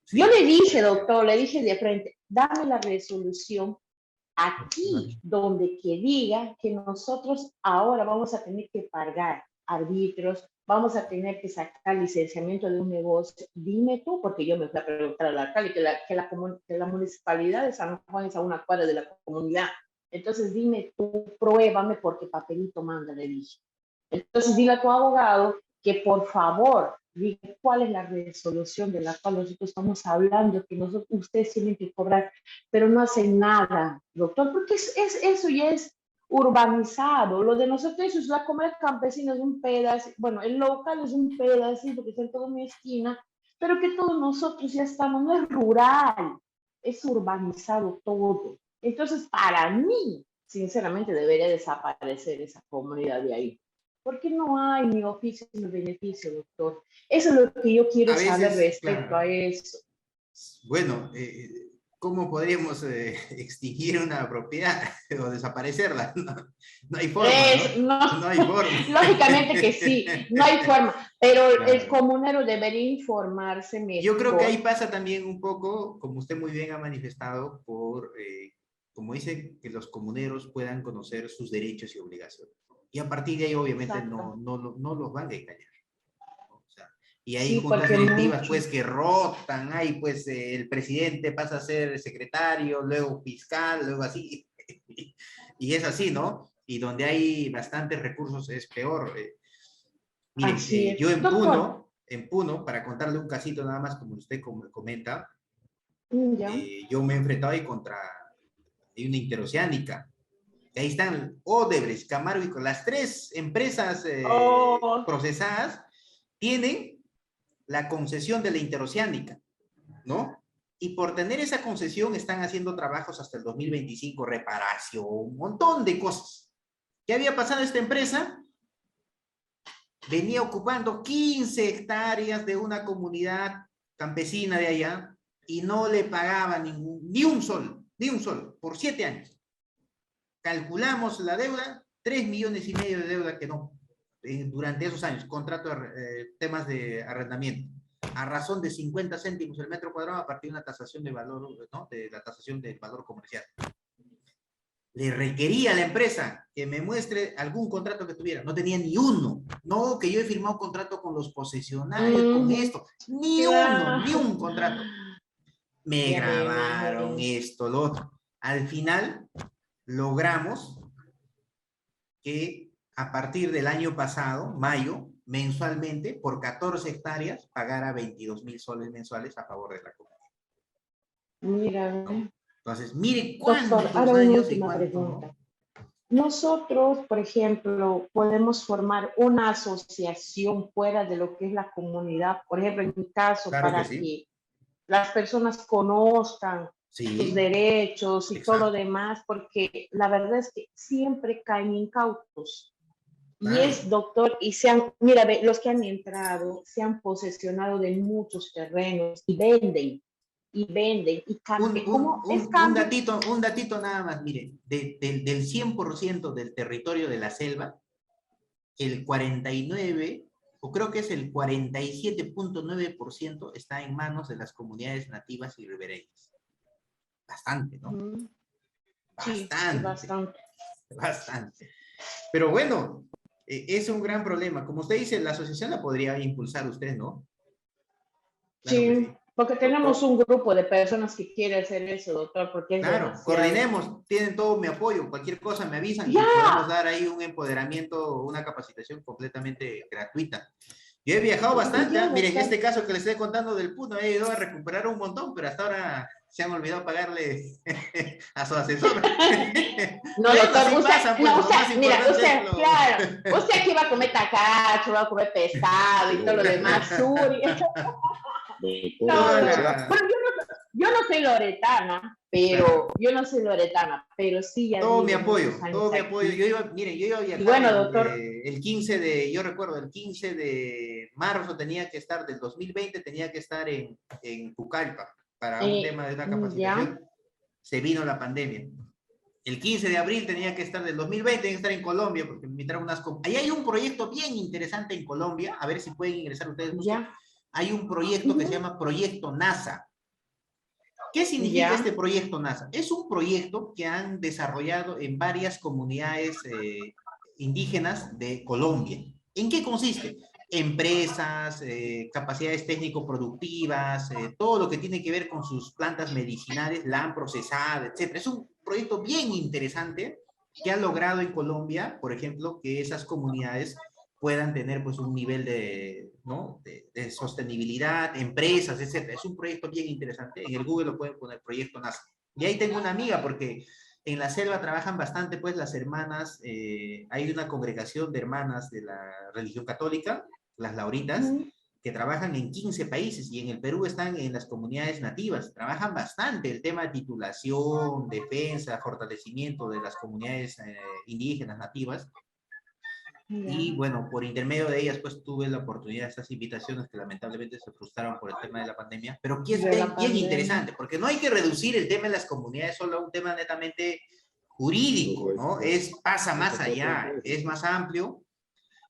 S7: Sí. Yo le dije, doctor, le dije de frente, dame la resolución aquí donde que diga que nosotros ahora vamos a tener que pagar árbitros, vamos a tener que sacar licenciamiento de un negocio. Dime tú, porque yo me fui a preguntar al alcalde que la municipalidad de San Juan es a una cuadra de la comunidad. Entonces dime tú, pruébame porque papelito manda, le dije. Entonces dile a tu abogado que por favor diga cuál es la resolución de la cual nosotros estamos hablando, que ustedes tienen que cobrar, pero no hacen nada, doctor, porque eso ya es urbanizado. Lo de nosotros es la comunidad campesina, es un pedacito, bueno, el local es un pedacito que está en toda mi esquina, pero que todos nosotros ya estamos, no es rural, es urbanizado todo. Entonces, para mí, sinceramente, debería desaparecer esa comunidad de ahí. Porque no hay ni oficio ni beneficio, doctor. Eso es lo que yo quiero saber respecto a eso.
S1: Bueno, ¿cómo podríamos extinguir una propiedad o desaparecerla? No hay forma, ¿no? Hay forma.
S7: Lógicamente que sí, no hay forma, pero claro, el comunero debería informarse mejor.
S1: Yo creo que ahí pasa también un poco, como usted muy bien ha manifestado, como dice, que los comuneros puedan conocer sus derechos y obligaciones. Y a partir de ahí, obviamente, no los van a engañar. O sea, y hay juntas directivas, pues, que rotan, ahí, pues, el presidente pasa a ser secretario, luego fiscal, luego así, y es así, ¿no? Y donde hay bastantes recursos es peor. Mire, yo en Puno, para contarle un casito nada más, como usted comenta, yo me he enfrentado ahí contra una interoceánica. Ahí están Odebrecht, Camargo y las tres empresas procesadas tienen la concesión de la interoceánica, ¿no? Y por tener esa concesión están haciendo trabajos hasta el 2025, reparación, un montón de cosas. ¿Qué había pasado esta empresa? Venía ocupando 15 hectáreas de una comunidad campesina de allá y no le pagaba ni un sol, por 7 años. Calculamos la deuda, 3,5 millones de deuda que no, durante esos años, contrato temas de arrendamiento, a razón de 50 céntimos el metro cuadrado a partir de una tasación de valor, ¿no? De la tasación del valor comercial. Le requería a la empresa que me muestre algún contrato que tuviera, no tenía ni uno, no que yo he firmado contrato con los posesionarios, con esto, ni un contrato. Me grabaron esto, lo otro. Al final, logramos que a partir del año pasado, mayo, mensualmente, por 14 hectáreas, pagara 22,000 soles mensuales a favor de la comunidad.
S7: Mira.
S1: ¿No? Entonces, mire cuántos años y cuánto.
S7: Nosotros, por ejemplo, podemos formar una asociación fuera de lo que es la comunidad, por ejemplo, en mi caso, claro para que las personas conozcan sus derechos y todo lo demás, porque la verdad es que siempre caen incautos. Claro. Y es, doctor, y mira, los que han entrado se han posesionado de muchos terrenos y venden y cambian.
S1: Un datito nada más, mire, del 100% del territorio de la selva, el 49, o creo que es el 47.9% está en manos de las comunidades nativas y ribereñas. Bastante, ¿no? Bastante. Pero bueno, es un gran problema. Como usted dice, la asociación la podría impulsar usted, ¿no?
S7: Claro sí. Porque tenemos un grupo de personas que quieren hacer eso, doctor, porque
S1: claro, coordinemos, tienen todo mi apoyo, cualquier cosa me avisan y podemos dar ahí un empoderamiento, una capacitación completamente gratuita. Yo he viajado bastante,
S7: Ya,
S1: miren, en
S7: doctor.
S1: este caso que les estoy contando del Puno, he ido a recuperar un montón, pero hasta ahora se han olvidado pagarle a su asesor.
S7: No,
S1: Bueno,
S7: doctor,
S1: así
S7: usted,
S1: pasa, pues,
S7: no,
S1: lo más
S7: mira,
S1: importante es
S7: usted,
S1: lo...
S7: claro, usted aquí va a comer tacacho, va a comer pescado y todo lo demás, suri. No,
S1: Toda
S7: no.
S1: la...
S7: Bueno, yo no soy loretana,
S1: Claro.
S7: pero sí ya
S1: Todo
S7: vivo
S1: mi apoyo,
S7: muchos años
S1: todo mi apoyo.
S7: aquí.
S1: Yo iba, miren, yo iba a
S7: Y
S1: viajar
S7: bueno, doctor,
S1: el 15 de, yo recuerdo, el 15 de marzo tenía que estar, del 2020 tenía que estar en Pucallpa para un tema de una
S7: ya,
S1: capacitación. Se vino la pandemia. El 15 de abril tenía que estar, del 2020 tenía que estar en Colombia, porque me invitaron unas... Ahí hay un proyecto bien interesante en Colombia, a ver si pueden ingresar ustedes.
S7: ya,
S1: Hay un proyecto que se llama Proyecto NASA. ¿Qué significa este proyecto NASA? Es un proyecto que han desarrollado en varias comunidades indígenas de Colombia. ¿En qué consiste? Empresas, capacidades técnico-productivas, todo lo que tiene que ver con sus plantas medicinales, la han procesado, etc. Es un proyecto bien interesante que ha logrado en Colombia, por ejemplo, que esas comunidades puedan tener pues un nivel de, ¿no? de sostenibilidad, empresas, etcétera. Es un proyecto bien interesante. En el Google lo pueden poner, Proyecto NASA. Y ahí tengo una amiga porque en la selva trabajan bastante pues las hermanas, hay una congregación de hermanas de la religión católica, las lauritas, que trabajan en 15 países y en el Perú están en las comunidades nativas. Trabajan bastante el tema de titulación, defensa, fortalecimiento de las comunidades indígenas nativas. Y bueno, por intermedio de ellas, pues tuve la oportunidad de estas invitaciones que lamentablemente se frustraron por el tema de la pandemia, pero que es bien interesante, porque no hay que reducir el tema de las comunidades solo a un tema netamente jurídico, ¿no? Pasa más allá, es más amplio,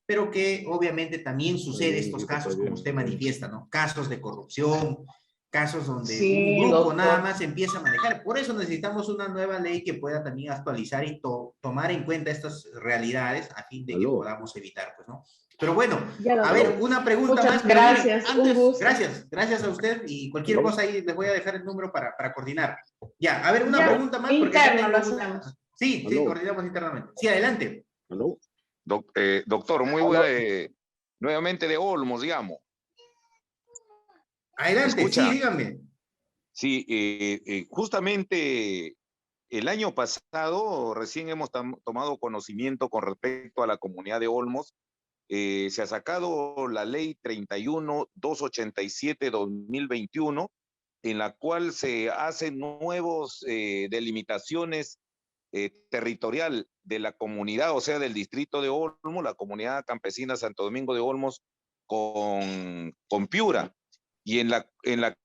S1: pero que obviamente también sucede estos casos como usted manifiesta, ¿no? Casos de corrupción, casos donde un grupo nada más empieza a manejar. Por eso necesitamos una nueva ley que pueda también actualizar y tomar en cuenta estas realidades a fin de que podamos evitar, pues, ¿no? Pero bueno, a ver, una pregunta más.
S7: Gracias,
S1: Miren, antes,
S7: un gusto.
S1: gracias a usted y cualquier cosa ahí les voy a dejar el número para coordinar. Ya, a ver, una pregunta más. Porque
S7: interno lo hacemos.
S1: Sí, coordinamos internamente. Sí, adelante.
S3: Doctor, nuevamente de Olmos, digamos.
S1: Adelante, sí, dígame.
S3: Sí, justamente el año pasado recién hemos tomado conocimiento con respecto a la comunidad de Olmos. Se ha sacado la ley 31-287-2021, en la cual se hacen nuevos delimitaciones territorial de la comunidad, o sea, del distrito de Olmos, la comunidad campesina Santo Domingo de Olmos con Piura, y en la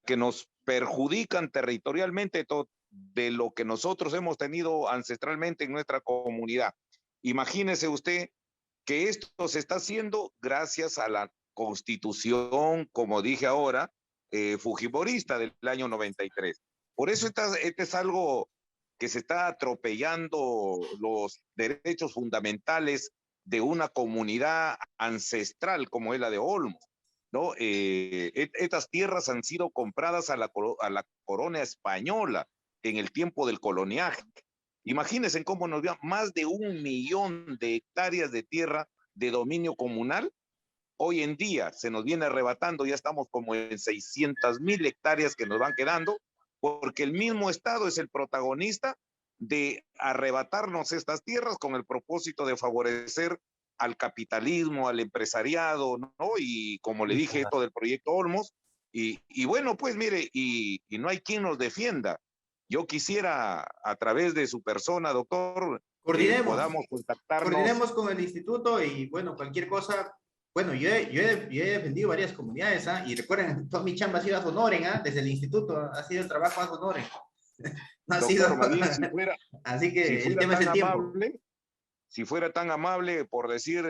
S3: que nos perjudican territorialmente de lo que nosotros hemos tenido ancestralmente en nuestra comunidad. Imagínese usted que esto se está haciendo gracias a la constitución, como dije ahora, fujimorista del año 93. Por eso este es algo que se está atropellando los derechos fundamentales de una comunidad ancestral como es la de Olmos, ¿no? Estas tierras han sido compradas a la corona española en el tiempo del coloniaje. Imagínense cómo nos dio más de 1 millón de hectáreas de tierra de dominio comunal. Hoy en día se nos viene arrebatando, ya estamos como en 600,000 hectáreas que nos van quedando, porque el mismo Estado es el protagonista de arrebatarnos estas tierras con el propósito de favorecer al capitalismo, al empresariado, ¿no? Y como le dije, esto del proyecto Olmos, y bueno, pues mire, y no hay quien nos defienda. Yo quisiera, a través de su persona, doctor, podamos contactarnos.
S1: Coordinemos con el instituto y, bueno, cualquier cosa. Bueno, yo he defendido varias comunidades, ¿ah? Y recuerden, toda mi chamba ha sido a Sonoren, ¿ah? Desde el instituto ha sido el trabajo a Sonoren. No ha sido...
S3: Bien, si fuera,
S1: así que el tema es el tiempo.
S3: Si fuera tan amable, por decir,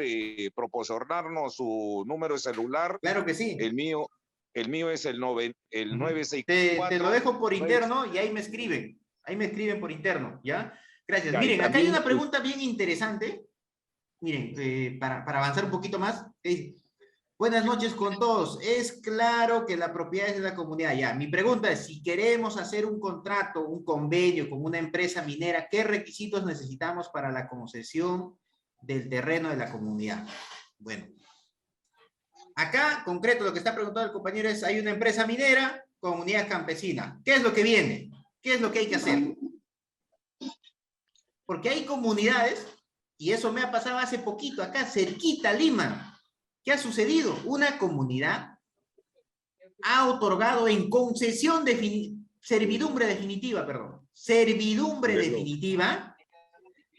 S3: proporcionarnos su número de celular.
S1: Claro que sí.
S3: El mío es el 964.
S1: Te lo dejo por interno y ahí me escriben. Ahí me escriben por interno, ¿ya? Gracias. Ya, miren, acá hay una pregunta bien interesante. Miren, para avanzar un poquito más. Buenas noches con todos. Es claro que la propiedad es de la comunidad. Ya, mi pregunta es, si queremos hacer un contrato, un convenio con una empresa minera, ¿qué requisitos necesitamos para la concesión del terreno de la comunidad? Bueno, Acá, concreto, lo que está preguntando el compañero es, hay una empresa minera, comunidad campesina. ¿Qué es lo que viene? ¿Qué es lo que hay que hacer? Porque hay comunidades, y eso me ha pasado hace poquito, acá cerquita, Lima. ¿Qué ha sucedido? Una comunidad ha otorgado en concesión servidumbre definitiva, servidumbre definitiva,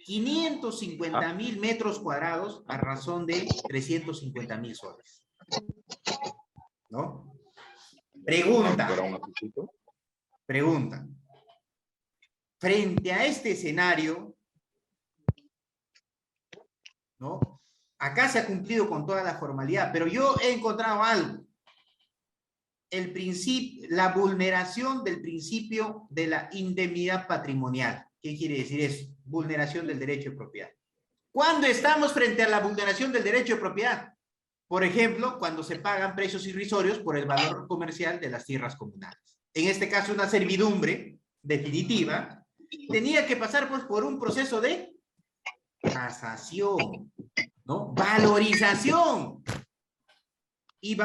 S1: 550.000 metros cuadrados a razón de 350.000 soles. ¿No? Pregunta. Frente a este escenario, ¿no? Acá se ha cumplido con toda la formalidad, pero yo he encontrado algo. La vulneración del principio de la indemnidad patrimonial. ¿Qué quiere decir eso? Vulneración del derecho de propiedad. ¿Cuándo estamos frente a la vulneración del derecho de propiedad? Por ejemplo, cuando se pagan precios irrisorios por el valor comercial de las tierras comunales. En este caso, una servidumbre definitiva tenía que pasar pues, por un proceso de tasación, ¿no? Valorización. Y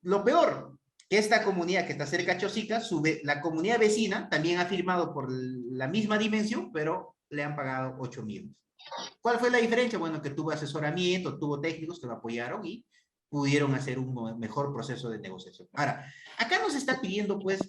S1: lo peor, que esta comunidad que está cerca de Chosica, la comunidad vecina también ha firmado por la misma dimensión, pero le han pagado 8 millones. ¿Cuál fue la diferencia? Bueno, que tuvo asesoramiento, tuvo técnicos que lo apoyaron y pudieron hacer un mejor proceso de negociación. Ahora, acá no se está pidiendo, pues,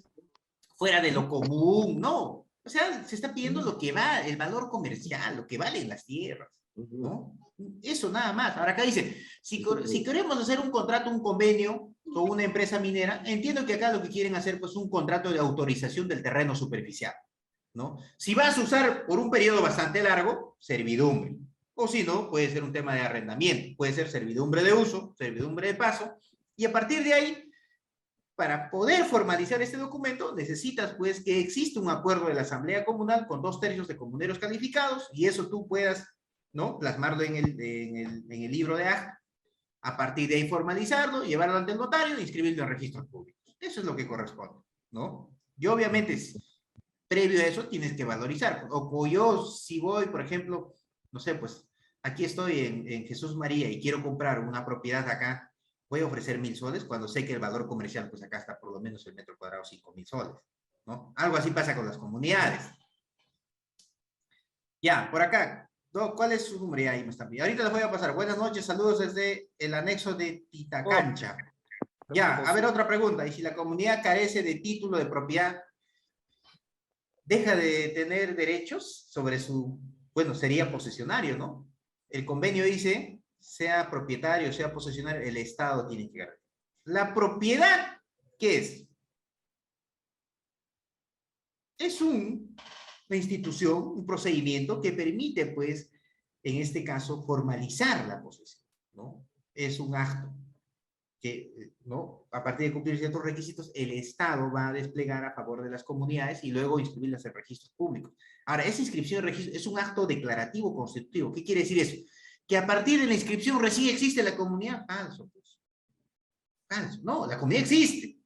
S1: fuera de lo común, no. O sea, se está pidiendo lo que va, el valor comercial, lo que valen las tierras, ¿no? Eso nada más. Ahora acá dice, si queremos hacer un contrato, un convenio con una empresa minera, entiendo que acá lo que quieren hacer, pues, un contrato de autorización del terreno superficial, ¿no? Si vas a usar por un periodo bastante largo, servidumbre. O si no, puede ser un tema de arrendamiento. Puede ser servidumbre de uso, servidumbre de paso. Y a partir de ahí, para poder formalizar este documento, necesitas pues que exista un acuerdo de la Asamblea Comunal con 2/3 de comuneros calificados y eso tú puedas, ¿no? Plasmarlo en el libro de acta. A partir de ahí formalizarlo, llevarlo ante el notario e inscribirlo en registros públicos. Eso es lo que corresponde, ¿no? Y obviamente, previo a eso, tienes que valorizar. O yo, si voy, por ejemplo, no sé, pues, aquí estoy en Jesús María y quiero comprar una propiedad acá, voy a ofrecer 1.000 soles cuando sé que el valor comercial, pues acá está por lo menos el metro cuadrado 5.000 soles, ¿no? Algo así pasa con las comunidades. Ya, por acá. ¿Cuál es su nombre? Ahí me están pidiendo. Ahorita les voy a pasar. Buenas noches, saludos desde el anexo de Titacancha. Ya, a ver, otra pregunta. ¿Y si la comunidad carece de título de propiedad, deja de tener derechos sobre su, bueno, sería posesionario, ¿no? El convenio dice, sea propietario, sea posesionario, el Estado tiene que garantizar. La propiedad, ¿qué es? Es una institución, un procedimiento que permite, pues, en este caso, formalizar la posesión, ¿no? Es un acto que, ¿no? A partir de cumplir ciertos requisitos, el Estado va a desplegar a favor de las comunidades y luego inscribirlas en registros públicos. Ahora, esa inscripción en registro es un acto declarativo constitutivo. ¿Qué quiere decir eso? Que a partir de la inscripción recién existe la comunidad. Falso, pues. Falso. No, la comunidad existe.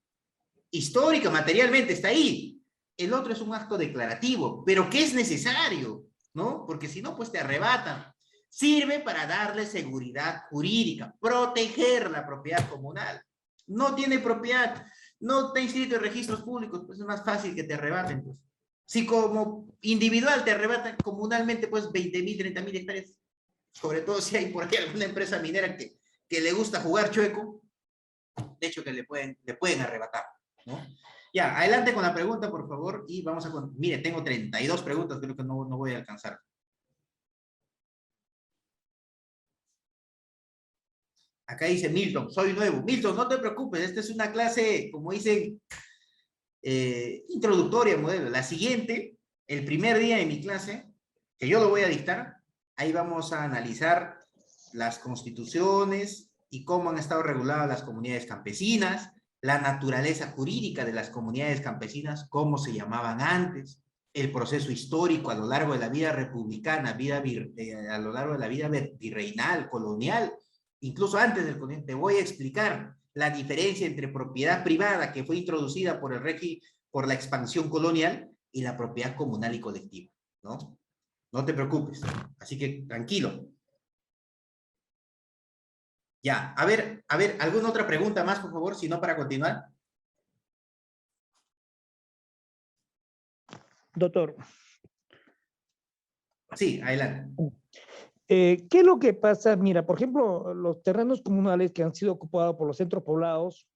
S1: Histórica, materialmente, está ahí. El otro es un acto declarativo, pero que es necesario, ¿no? Porque si no, pues te arrebatan. Sirve para darle seguridad jurídica, proteger la propiedad comunal. No tiene propiedad, no está inscrito en registros públicos, pues es más fácil que te arrebaten, pues. Si como individual te arrebatan comunalmente, pues 20.000, 30.000 hectáreas, sobre todo si hay por aquí alguna empresa minera que le gusta jugar chueco, de hecho que le pueden arrebatar, ¿no? Ya, adelante con la pregunta, por favor, y vamos a... Mire, tengo 32 preguntas, creo que no voy a alcanzar. Acá dice Milton, soy nuevo. Milton, no te preocupes, esta es una clase, como dicen, introductoria, modelo. La siguiente, el primer día de mi clase, que yo lo voy a dictar, ahí vamos a analizar las constituciones y cómo han estado reguladas las comunidades campesinas, la naturaleza jurídica de las comunidades campesinas, cómo se llamaban antes, el proceso histórico a lo largo de la vida republicana, a lo largo de la vida virreinal, colonial, incluso antes del colonial. Te voy a explicar la diferencia entre propiedad privada que fue introducida por por la expansión colonial y la propiedad comunal y colectiva, ¿no? No te preocupes, así que tranquilo. Ya, a ver, ¿alguna otra pregunta más, por favor? Si no, para continuar.
S6: Doctor.
S1: Sí, adelante.
S6: ¿Qué es lo que pasa? Mira, por ejemplo, los terrenos comunales que han sido ocupados por los centros poblados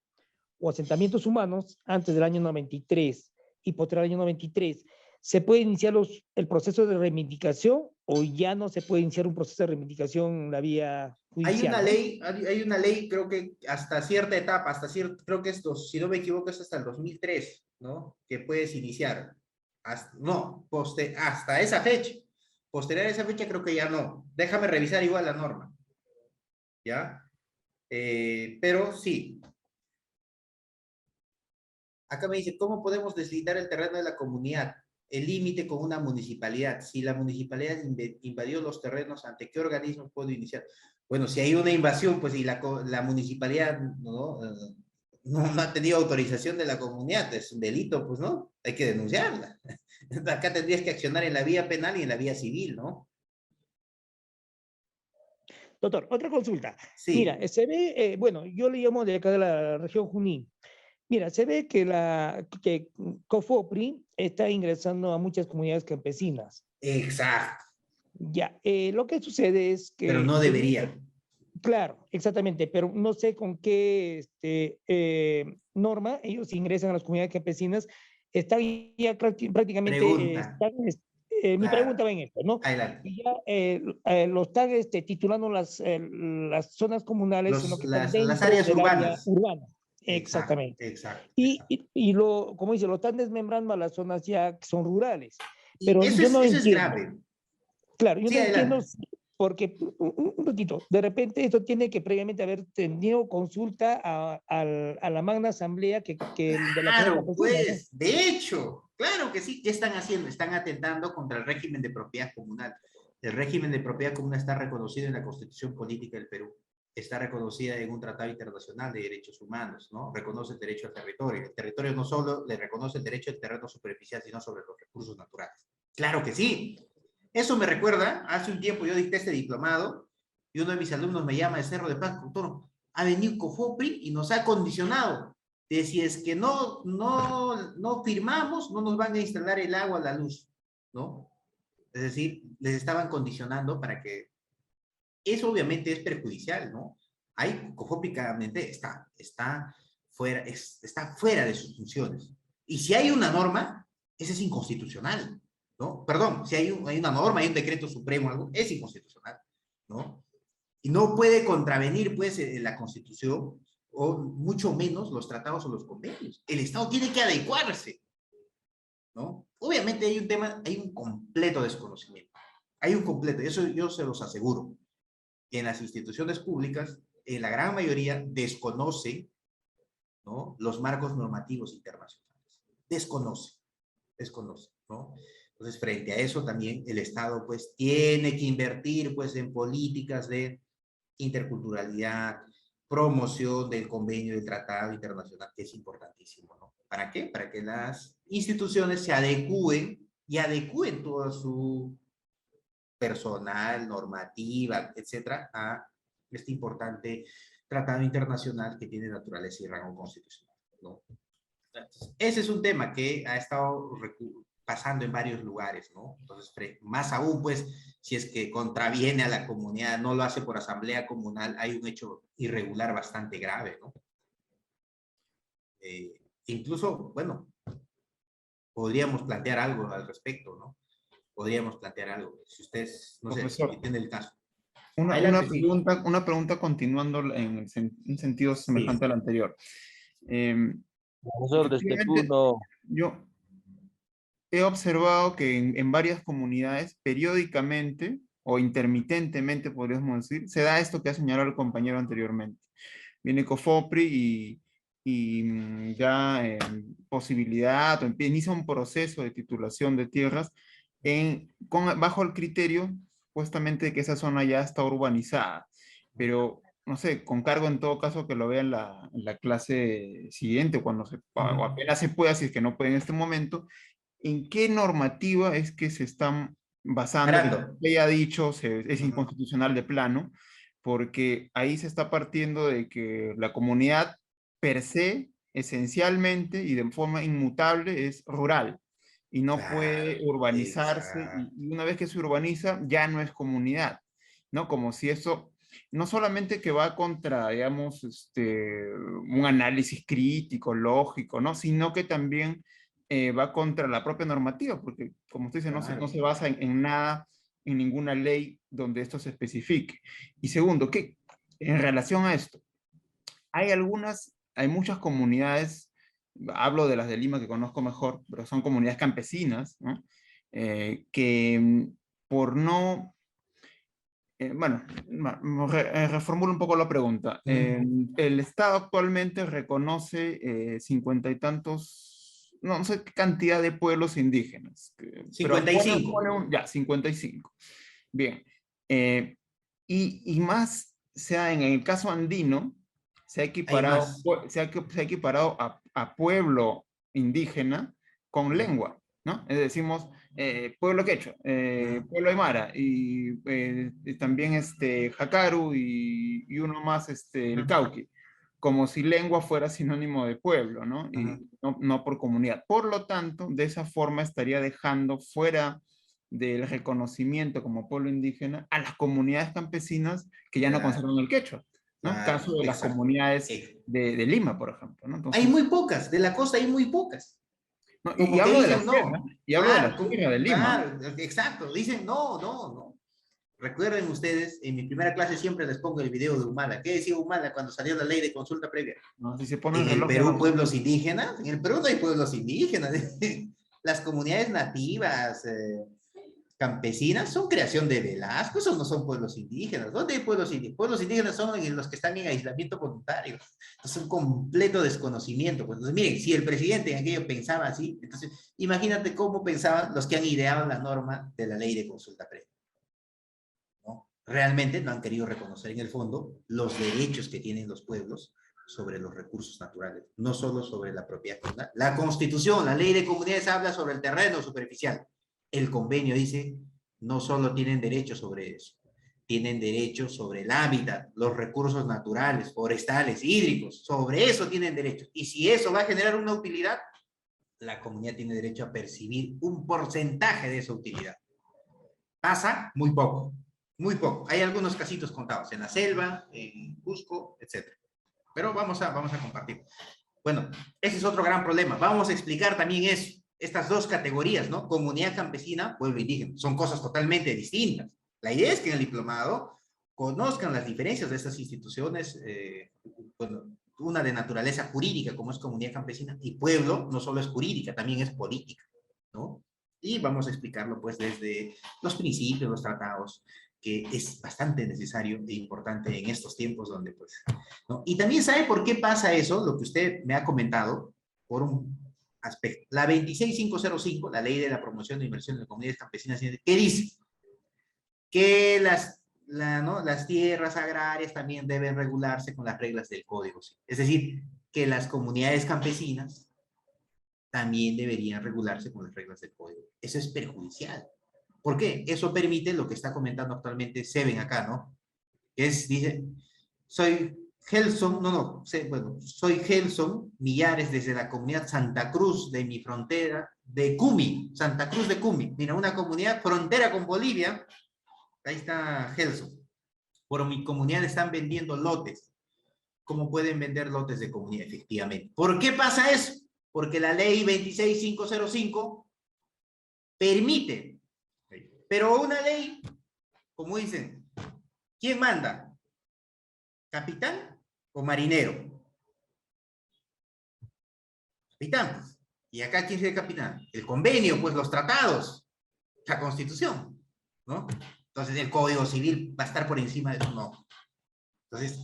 S6: o asentamientos humanos antes del año 93 y posterior al año 93, ¿se puede iniciar el proceso de reivindicación o ya no se puede iniciar un proceso de reivindicación en la vía judicial?
S1: Hay una ley, creo que hasta cierta etapa, creo que si no me equivoco, es hasta el 2003, ¿no? Que puedes iniciar. Hasta esa fecha. Posterior a esa fecha creo que ya no. Déjame revisar igual la norma. ¿Ya? Pero sí. Acá me dice, ¿cómo podemos deslindar el terreno de la comunidad? El límite con una municipalidad. Si la municipalidad invadió los terrenos, ¿ante qué organismo puedo iniciar? Bueno, si hay una invasión, pues y la municipalidad no ha tenido autorización de la comunidad, es un delito, pues no, hay que denunciarla. Acá tendrías que accionar en la vía penal y en la vía civil, ¿no?
S6: Doctor, otra consulta.
S1: Sí.
S6: Mira, se ve, bueno, yo le llamo de acá de la región Junín. Mira, se ve que COFOPRI está ingresando a muchas comunidades campesinas.
S1: Exacto.
S6: Ya, lo que sucede es que...
S1: Pero no debería.
S6: Claro, exactamente, pero no sé con qué norma ellos ingresan a las comunidades campesinas. Están ya prácticamente... Mi pregunta va en esto, ¿no?
S1: Adelante.
S6: Ya lo están titulando las zonas comunales, sino que
S1: las áreas urbanas.
S6: Urbana. Exactamente.
S1: Exacto.
S6: Y como dice, lo están desmembrando a las zonas ya que son rurales.
S1: Y
S6: pero
S1: eso,
S6: yo no
S1: eso
S6: entiendo.
S1: es grave.
S6: Claro, yo
S1: Sí,
S6: no
S1: adelante.
S6: entiendo porque, un ratito, de repente esto tiene que previamente haber tenido consulta a la magna asamblea de la
S1: Claro,
S6: comunidad,
S1: pues,
S6: ¿no?
S1: de hecho, claro que sí. ¿Qué están haciendo? Están atentando contra el régimen de propiedad comunal. El régimen de propiedad comunal está reconocido en la Constitución Política del Perú. Está reconocida en un tratado internacional de derechos humanos, ¿no? Reconoce el derecho al territorio. El territorio no solo le reconoce el derecho al terreno superficial, sino sobre los recursos naturales. Claro que sí. Eso me recuerda, hace un tiempo yo dicté este diplomado y uno de mis alumnos me llama de Cerro de Pasco, doctor, ha venido COFOPRI y nos ha condicionado de si es que no firmamos, no nos van a instalar el agua a la luz, ¿no? Es decir, les estaban condicionando para que... Eso obviamente es perjudicial, ¿no? Ahí COFOPRI claramente está fuera de sus funciones. Y si hay una norma, esa es inconstitucional, ¿no? Perdón, si hay una norma, hay un decreto supremo, algo, es inconstitucional, ¿no? Y no puede contravenir, pues, la Constitución, o mucho menos los tratados o los convenios. El Estado tiene que adecuarse, ¿no? Obviamente hay un completo desconocimiento. Hay un completo, eso yo se los aseguro. En las instituciones públicas, en la gran mayoría, desconocen, ¿no?, los marcos normativos internacionales. Desconoce, ¿no? Entonces, frente a eso también el Estado, pues, tiene que invertir, pues, en políticas de interculturalidad, promoción del convenio del tratado internacional, que es importantísimo, ¿no? ¿Para qué? Para que las instituciones se adecúen y adecúen todo su personal, normativa, etcétera, a este importante tratado internacional que tiene naturaleza y rango constitucional, ¿no? Entonces, ese es un tema que ha estado pasando en varios lugares, ¿no? Entonces, más aún, pues, si es que contraviene a la comunidad, no lo hace por asamblea comunal, hay un hecho irregular bastante grave, ¿no? Incluso, bueno, podríamos plantear algo al respecto, ¿no? Podríamos plantear algo, si ustedes, no sé, si entienden el caso.
S2: Una pregunta continuando en un sentido semejante al anterior.
S8: Profesor, de este punto...
S2: Yo he observado que en varias comunidades, periódicamente o intermitentemente, podríamos decir, se da esto que ha señalado el compañero anteriormente. Viene COFOPRI y ya posibilidad o inicia un proceso de titulación de tierras bajo el criterio supuestamente de que esa zona ya está urbanizada, pero no sé, con cargo en todo caso que lo vean en la clase siguiente, cuando o apenas se pueda, si es que no puede en este momento, ¿en qué normativa es que se están basando? Que ya ha dicho, es inconstitucional de plano, porque ahí se está partiendo de que la comunidad per se, esencialmente y de forma inmutable, es rural y no puede
S1: Claro,
S2: urbanizarse,
S1: exacto.
S2: y una vez que se urbaniza ya no es comunidad, ¿no? Como si eso, no solamente que va contra, digamos, un análisis crítico, lógico, ¿no? Sino que también va contra la propia normativa, porque como usted dice, no se
S1: Claro.
S2: basa en nada, en ninguna ley donde esto se especifique. Y segundo, que en relación a esto, hay muchas comunidades, hablo de las de Lima que conozco mejor, pero son comunidades campesinas, ¿no? Que por no, bueno, reformulo un poco la pregunta. El Estado actualmente reconoce 50 y tantos, no sé qué cantidad de pueblos indígenas, pero
S1: 55.
S2: ya, 55. Bien. Y más, sea en el caso andino, se ha
S1: Hay
S2: equiparado,
S1: más.
S2: se ha equiparado a pueblo indígena con lengua, ¿no? Decimos pueblo quechua, pueblo aymara, y también jacaru, y uno más, el cauqui, como si lengua fuera sinónimo de pueblo, ¿no? Y no por comunidad. Por lo tanto, de esa forma estaría dejando fuera del reconocimiento como pueblo indígena a las comunidades campesinas que ya no
S1: Claro,
S2: conservan el quechua, ¿no? Caso
S1: claro,
S2: de las
S1: exacto.
S2: comunidades de Lima, por ejemplo, ¿no?
S1: Hay
S2: Entonces,
S1: muy pocas, de la costa hay muy pocas.
S2: no, y
S1: Como que
S2: hablo de la
S1: dicen
S2: sierra,
S1: no.
S2: y hablo de la
S1: Claro,
S2: sierra de Lima.
S1: claro, exacto. Dicen no, no, no. Recuerden ustedes, en mi primera clase siempre les pongo el video de Humala. ¿Qué decía Humala cuando salió la ley de consulta previa?
S2: ¿No? Si se pone el
S1: En el
S2: reloj ya no
S1: Perú,
S2: más.
S1: pueblos indígenas. En el Perú no hay pueblos indígenas. Las comunidades nativas, campesinas, son creación de Velasco. Esos no son pueblos indígenas. ¿Dónde hay pueblos indígenas? Pueblos indígenas son los que están en aislamiento voluntario. Es un completo desconocimiento. Pues, entonces, miren, si el presidente en aquello pensaba así, entonces imagínate cómo pensaban los que han ideado la norma de la ley de consulta previa, ¿no? Realmente no han querido reconocer en el fondo los derechos que tienen los pueblos sobre los recursos naturales, no solo sobre la propiedad. La Constitución, la ley de comunidades habla sobre el terreno superficial. El convenio dice, no solo tienen derechos sobre eso, tienen derechos sobre el hábitat, los recursos naturales, forestales, hídricos, sobre eso tienen derechos. Y si eso va a generar una utilidad, la comunidad tiene derecho a percibir un porcentaje de esa utilidad. Pasa muy poco, muy poco. Hay algunos casitos contados en la selva, en Cusco, etc. Pero vamos a compartir. Bueno, ese es otro gran problema. Vamos a explicar también eso, estas dos categorías, ¿no? Comunidad campesina, pueblo indígena. Son cosas totalmente distintas. La idea es que en el diplomado conozcan las diferencias de estas instituciones, bueno, una de naturaleza jurídica, como es comunidad campesina, y pueblo no solo es jurídica, también es política, ¿no? Y vamos a explicarlo pues desde los principios, los tratados, que es bastante necesario e importante en estos tiempos donde pues, ¿no? Y también sabe por qué pasa eso, lo que usted me ha comentado, por un aspecto. La 26505, la ley de la promoción de inversión de comunidades campesinas, ¿qué dice? Que ¿no? Las tierras agrarias también deben regularse con las reglas del Código Civil. Es decir, que las comunidades campesinas también deberían regularse con las reglas del código. Eso es perjudicial. ¿Por qué? Eso permite lo que está comentando actualmente Seven acá, ¿no? Dice, soy Gelson, bueno, soy Gelson Millares desde la comunidad Santa Cruz de mi frontera, de Cumi, Santa Cruz de Cumi. Mira, una comunidad frontera con Bolivia. Ahí está Gelson. Por mi comunidad están vendiendo lotes. ¿Cómo pueden vender lotes de comunidad? Efectivamente. ¿Por qué pasa eso? Porque la ley 26505 permite, pero una ley, como dicen, ¿quién manda? ¿Capitán o marinero? Capitán, pues. ¿Y acá quién es el capitán? El convenio, pues los tratados, la Constitución, ¿no? Entonces el Código Civil va a estar por encima de eso, no. Entonces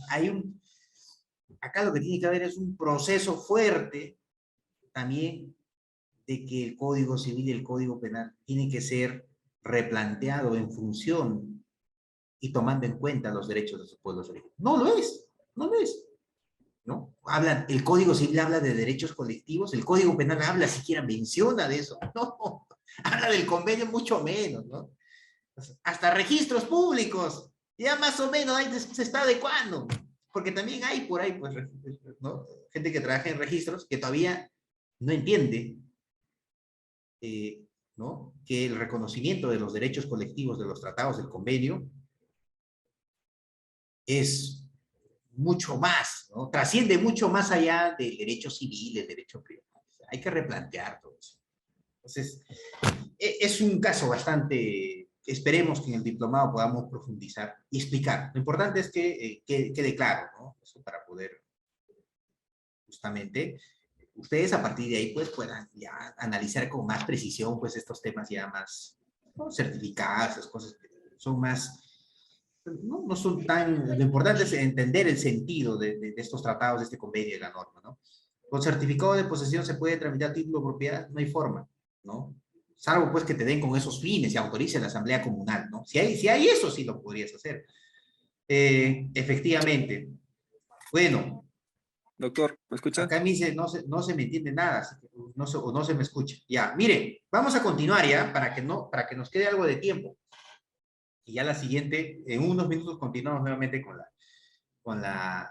S1: acá lo que tiene que haber es un proceso fuerte también de que el Código Civil y el Código Penal tienen que ser replanteado en función y tomando en cuenta los derechos de sus pueblos originarios. No lo es, no lo es, ¿no? El Código Civil habla de derechos colectivos, el Código Penal habla, siquiera menciona de eso, no, habla del convenio mucho menos, ¿no? Hasta registros públicos Ya más o menos ahí se está adecuando. Porque también hay por ahí, pues, ¿no? Gente que trabaja en registros que todavía no entiende, ¿no? Que el reconocimiento de los derechos colectivos de los tratados del convenio es mucho más, ¿no? Trasciende mucho más allá del derecho civil, del derecho privado. Hay que replantear todo eso. Entonces, es un caso bastante, esperemos que en el diplomado podamos profundizar y explicar. Lo importante es que quede claro, ¿no? Eso para poder, justamente, ustedes a partir de ahí, pues, puedan ya analizar con más precisión, pues, estos temas ya más, ¿no? Certificados, esas cosas que son más, no son tan, lo importante es entender el sentido de estos tratados, de este convenio, de la norma, ¿no? Con certificado de posesión se puede tramitar título de propiedad, no hay forma, ¿no? Salvo pues que te den con esos fines y autorice la asamblea comunal, ¿no? Si hay eso, sí lo podrías hacer. Efectivamente. Bueno.
S8: Doctor, ¿me escucha?
S1: Acá me dice, no se me entiende nada, así que no se me escucha. Ya, miren, vamos a continuar ya, para que nos quede algo de tiempo. Y ya la siguiente, en unos minutos continuamos nuevamente con las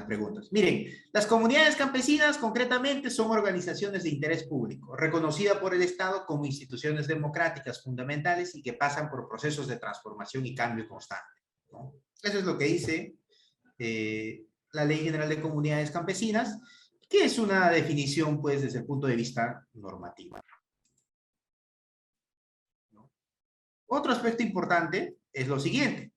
S1: preguntas. Miren, las comunidades campesinas concretamente son organizaciones de interés público, reconocidas por el Estado como instituciones democráticas fundamentales y que pasan por procesos de transformación y cambio constante, ¿no? Eso es lo que dice la Ley General de Comunidades Campesinas, que es una definición, pues, desde el punto de vista normativo, ¿no? Otro aspecto importante es lo siguiente,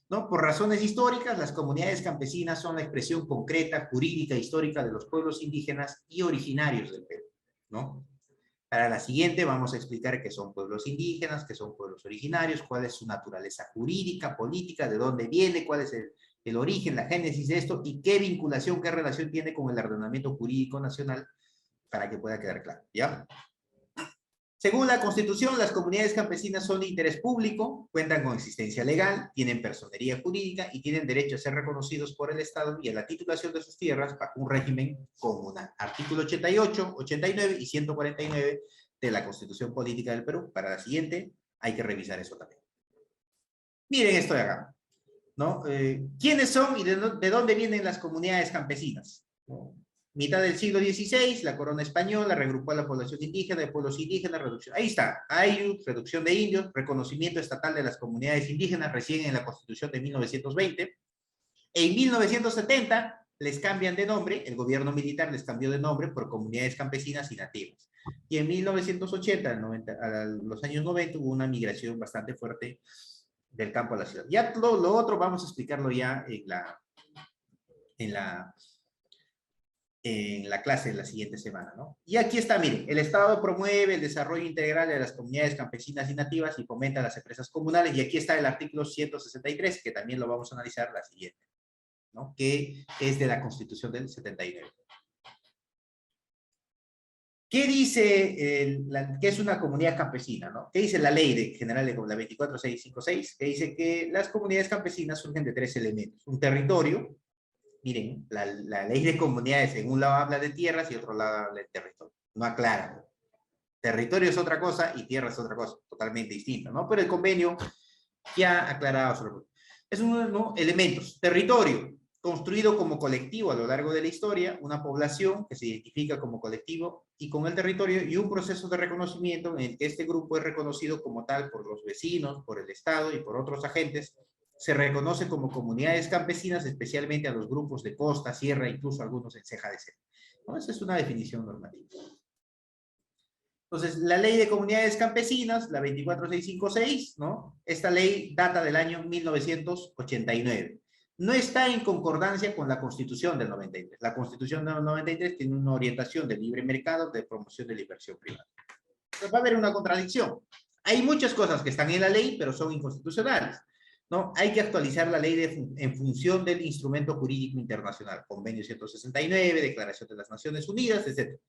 S1: ¿no? Por razones históricas, las comunidades campesinas son la expresión concreta, jurídica, histórica de los pueblos indígenas y originarios del Perú, ¿no? Para la siguiente vamos a explicar qué son pueblos indígenas, qué son pueblos originarios, cuál es su naturaleza jurídica, política, de dónde viene, cuál es el origen, la génesis de esto y qué vinculación, qué relación tiene con el ordenamiento jurídico nacional para que pueda quedar claro, ¿ya? Según la Constitución, las comunidades campesinas son de interés público, cuentan con existencia legal, tienen personería jurídica y tienen derecho a ser reconocidos por el Estado y a la titulación de sus tierras bajo un régimen comunal. Artículo 88, 89 y 149 de la Constitución Política del Perú. Para la siguiente, hay que revisar eso también. Miren esto de acá, ¿no? ¿Quiénes son y de dónde vienen las comunidades campesinas? ¿No? Mitad del siglo XVI, la corona española regrupó a la población indígena, de pueblos indígenas, reducción. Ahí está, Ayllu, reducción de indios, reconocimiento estatal de las comunidades indígenas recién en la Constitución de 1920. En 1970 les cambian de nombre, el gobierno militar les cambió de nombre por comunidades campesinas y nativas. Y en 1980, a los años 90, hubo una migración bastante fuerte del campo a la ciudad. Ya lo otro vamos a explicarlo ya en la clase de la siguiente semana, ¿no? Y aquí está, miren, el Estado promueve el desarrollo integral de las comunidades campesinas y nativas y fomenta las empresas comunales, y aquí está el artículo 163, que también lo vamos a analizar la siguiente, ¿no? Que es de la Constitución del 79. ¿Qué dice qué es una comunidad campesina, ¿no? ¿Qué dice la ley general de la 24656? Que dice que las comunidades campesinas surgen de tres elementos. Un territorio. Miren, la ley de comunidades en un lado habla de tierras y otro lado habla de territorio. No aclara. Territorio es otra cosa y tierra es otra cosa, totalmente distinta, ¿no? Pero el convenio ya ha aclarado sobre. Es uno, ¿no? Elementos. Territorio, construido como colectivo a lo largo de la historia, una población que se identifica como colectivo y con el territorio, y un proceso de reconocimiento en el que este grupo es reconocido como tal por los vecinos, por el Estado y por otros agentes. Se reconoce como comunidades campesinas, especialmente a los grupos de costa, sierra, incluso algunos en ceja de selva, ¿no? Esa es una definición normativa. Entonces, la ley de comunidades campesinas, la 24656, ¿no? Esta ley data del año 1989. No está en concordancia con la Constitución del 93. La Constitución del 93 tiene una orientación de libre mercado, de promoción de la inversión privada. Entonces, va a haber una contradicción. Hay muchas cosas que están en la ley, pero son inconstitucionales, ¿no? Hay que actualizar la ley en función del instrumento jurídico internacional, Convenio 169, Declaración de las Naciones Unidas, etc.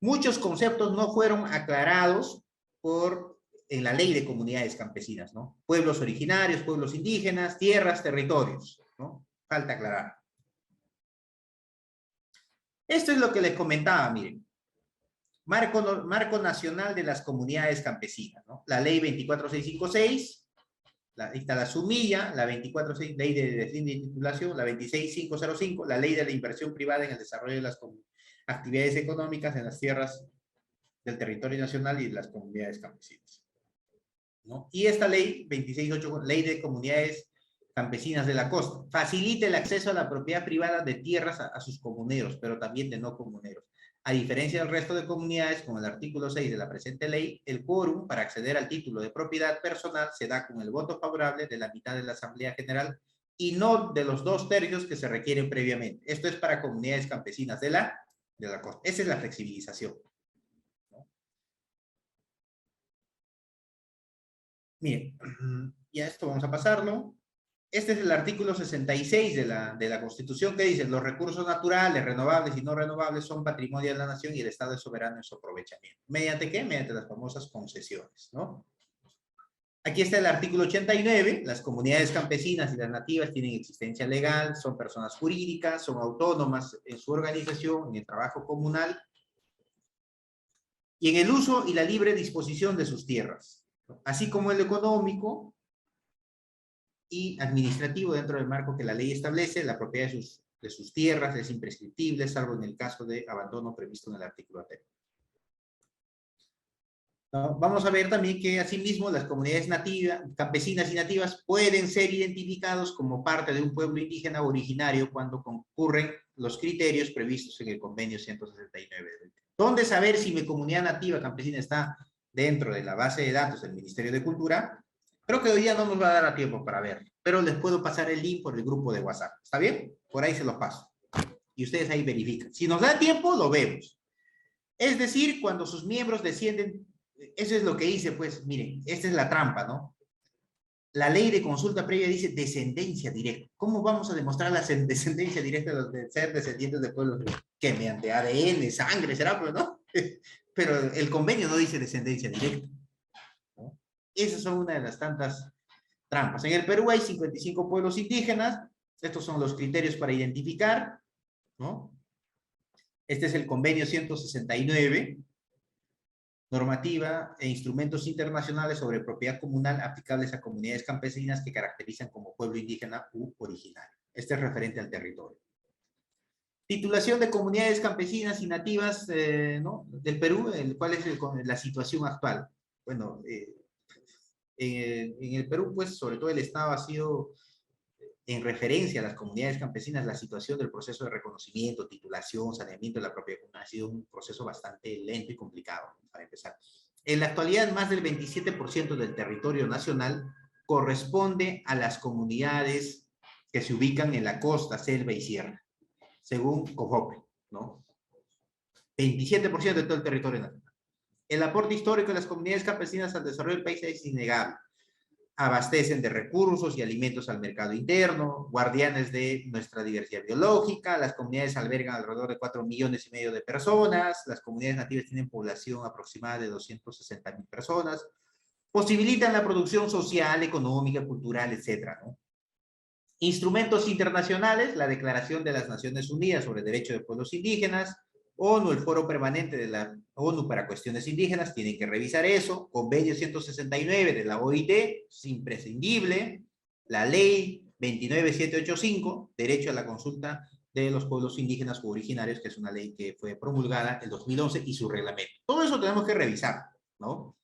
S1: Muchos conceptos no fueron aclarados en la ley de comunidades campesinas, ¿no? Pueblos originarios, pueblos indígenas, tierras, territorios, ¿no? Falta aclarar. Esto es lo que les comentaba, miren. Marco Nacional de las Comunidades Campesinas, ¿no? La ley 24656, Ahí está la Sumilla, la 24.6, ley de deslinde y titulación, la 26.505, la ley de la inversión privada en el desarrollo de las actividades económicas en las tierras del territorio nacional y de las comunidades campesinas, ¿no? Y esta ley, 26.8, ley de comunidades campesinas de la costa, facilita el acceso a la propiedad privada de tierras a sus comuneros, pero también de no comuneros. A diferencia del resto de comunidades, con el artículo 6 de la presente ley, el quórum para acceder al título de propiedad personal se da con el voto favorable de la mitad de la Asamblea General y no de los 2/3 que se requieren previamente. Esto es para comunidades campesinas de la costa. Esa es la flexibilización, ¿no? Miren, ya esto vamos a pasarlo. Este es el artículo 66 de la Constitución, que dice: los recursos naturales, renovables y no renovables son patrimonio de la nación y el Estado es soberano en su aprovechamiento. ¿Mediante qué? Mediante las famosas concesiones, ¿no? Aquí está el artículo 89, las comunidades campesinas y las nativas tienen existencia legal, son personas jurídicas, son autónomas en su organización, en el trabajo comunal y en el uso y la libre disposición de sus tierras, ¿no? Así como el económico y administrativo dentro del marco que la ley establece. La propiedad de sus tierras es imprescriptible, salvo en el caso de abandono previsto en el artículo anterior. ¿No? Vamos a ver también que asimismo las comunidades nativas, campesinas y nativas pueden ser identificados como parte de un pueblo indígena originario cuando concurren los criterios previstos en el convenio 169. ¿Dónde saber si mi comunidad nativa campesina está dentro de la base de datos del Ministerio de Cultura? Creo que hoy día no nos va a dar a tiempo para ver, pero les puedo pasar el link por el grupo de WhatsApp. ¿Está bien? Por ahí se los paso. Y ustedes ahí verifican. Si nos da tiempo, lo vemos. Es decir, cuando sus miembros descienden, eso es lo que hice, pues, miren, esta es la trampa, ¿no? La ley de consulta previa dice descendencia directa. ¿Cómo vamos a demostrar la descendencia directa de ser descendientes de pueblos? Que mediante ADN, sangre, será, pues, ¿no? Pero el convenio no dice descendencia directa. Esas son una de las tantas trampas. En el Perú hay 55 pueblos indígenas. Estos son los criterios para identificar, ¿no? Este es el convenio 169, normativa e instrumentos internacionales sobre propiedad comunal aplicables a comunidades campesinas que caracterizan como pueblo indígena u originario. Este es referente al territorio. Titulación de comunidades campesinas y nativas, ¿no? Del Perú, ¿cuál es la situación actual? Bueno, en el Perú, pues, sobre todo el Estado ha sido, en referencia a las comunidades campesinas, la situación del proceso de reconocimiento, titulación, saneamiento de la propiedad comunal ha sido un proceso bastante lento y complicado, para empezar. En la actualidad, más del 27% del territorio nacional corresponde a las comunidades que se ubican en la costa, selva y sierra, según COFOPRI, ¿no? 27% de todo el territorio nacional. El aporte histórico de las comunidades campesinas al desarrollo del país es innegable. Abastecen de recursos y alimentos al mercado interno, guardianes de nuestra diversidad biológica. Las comunidades albergan alrededor de 4,5 millones de personas. Las comunidades nativas tienen población aproximada de 260,000 personas. Posibilitan la producción social, económica, cultural, etcétera, ¿no? Instrumentos internacionales: la Declaración de las Naciones Unidas sobre Derechos de Pueblos Indígenas, ONU, el Foro Permanente de la ONU para Cuestiones Indígenas, tienen que revisar eso. Convenio 169 de la OIT, es imprescindible. La Ley 29785, Derecho a la Consulta de los Pueblos Indígenas u Originarios, que es una ley que fue promulgada en 2011, y su reglamento. Todo eso tenemos que revisar, ¿no?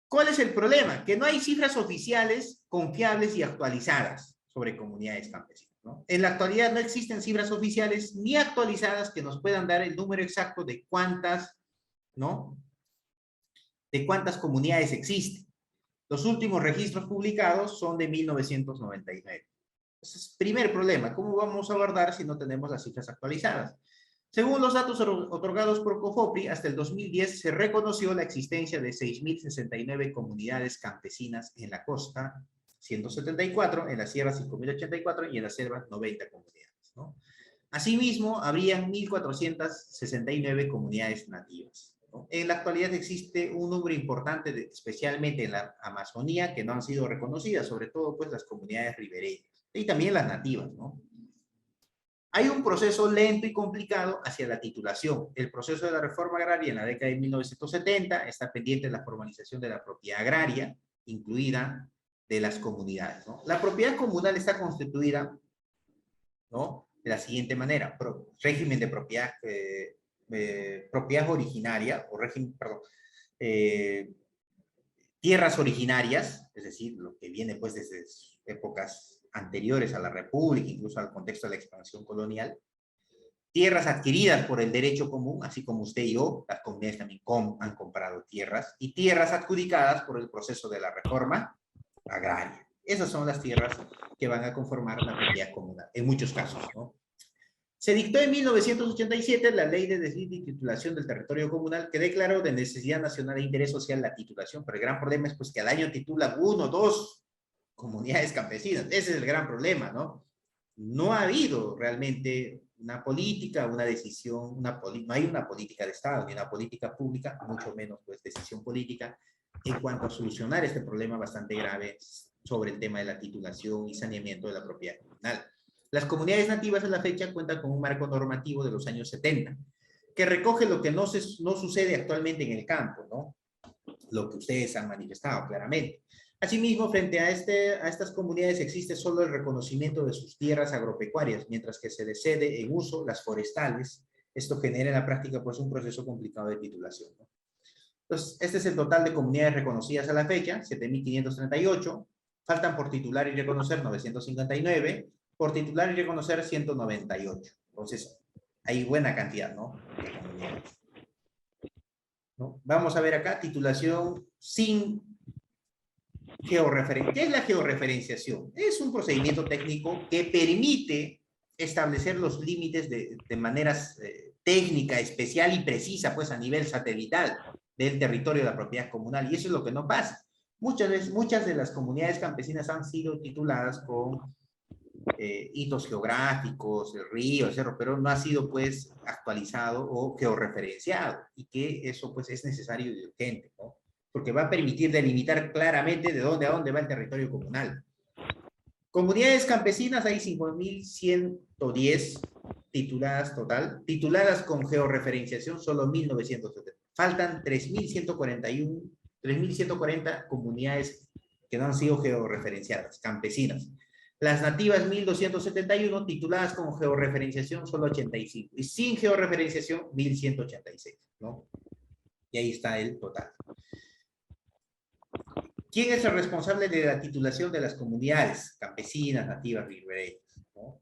S1: ¿Cuál es el problema? Que no hay cifras oficiales, confiables y actualizadas sobre comunidades campesinas, ¿no? En la actualidad no existen cifras oficiales ni actualizadas que nos puedan dar el número exacto de cuántas, ¿no? De cuántas comunidades existen. Los últimos registros publicados son de 1999. Ese es el primer problema. ¿Cómo vamos a abordar si no tenemos las cifras actualizadas? Según los datos otorgados por COFOPRI, hasta el 2010 se reconoció la existencia de 6,069 comunidades campesinas en la costa, 174, en la sierra 5,084 y en la selva 90 comunidades, ¿no? Asimismo, habrían 1,469 comunidades nativas, ¿no? En la actualidad existe un número importante, especialmente en la Amazonía, que no han sido reconocidas, sobre todo pues las comunidades ribereñas y también las nativas, ¿no? Hay un proceso lento y complicado hacia la titulación. El proceso de la reforma agraria en la década de 1970 está pendiente de la formalización de la propiedad agraria, incluida de las comunidades, ¿no? La propiedad comunal está constituida, ¿no?, de la siguiente manera: régimen de propiedad, propiedad originaria, o régimen, perdón, tierras originarias, es decir, lo que viene pues desde épocas anteriores a la República, incluso al contexto de la expansión colonial; tierras adquiridas por el derecho común, así como usted y yo, las comunidades también han comprado tierras; y tierras adjudicadas por el proceso de la reforma agraria. Esas son las tierras que van a conformar la propiedad comunal, en muchos casos, ¿no? Se dictó en 1987 la Ley de Deslinde y Titulación del Territorio Comunal, que declaró de necesidad nacional e interés social la titulación, pero el gran problema es pues que al año titulan 1 o 2 comunidades campesinas. Ese es el gran problema, ¿no? No ha habido realmente una política, una decisión, no hay una política de Estado, ni una política pública, mucho menos pues decisión política, en cuanto a solucionar este problema bastante grave sobre el tema de la titulación y saneamiento de la propiedad comunal. Las comunidades nativas a la fecha cuentan con un marco normativo de los años 70, que recoge lo que no sucede actualmente en el campo, ¿no? Lo que ustedes han manifestado claramente. Asimismo, frente a estas comunidades existe solo el reconocimiento de sus tierras agropecuarias, mientras que se les cede en uso las forestales. Esto genera en la práctica pues un proceso complicado de titulación, ¿no? Entonces, este es el total de comunidades reconocidas a la fecha, 7.538. Faltan por titular y reconocer 959, por titular y reconocer 198. Entonces, hay buena cantidad, ¿no?, de comunidades, ¿no? Vamos a ver acá, titulación sin georreferenciación. ¿Qué es la georreferenciación? Es un procedimiento técnico que permite establecer los límites de maneras técnica, especial y precisa, pues a nivel satelital del territorio de la propiedad comunal, y eso es lo que no pasa. Muchas de las comunidades campesinas han sido tituladas con hitos geográficos, el río, el cerro, pero no ha sido pues actualizado o georreferenciado, y que eso pues es necesario y urgente, ¿no?, porque va a permitir delimitar claramente de dónde a dónde va el territorio comunal. Comunidades campesinas hay 5.110 tituladas total, tituladas con georreferenciación solo 1.970. Faltan 3.140 comunidades que no han sido georreferenciadas, campesinas. Las nativas 1.271, tituladas con georreferenciación solo 85, y sin georreferenciación 1.186, ¿no? Y ahí está el total. ¿Quién es el responsable de la titulación de las comunidades campesinas, nativas, ribereñas, ¿no?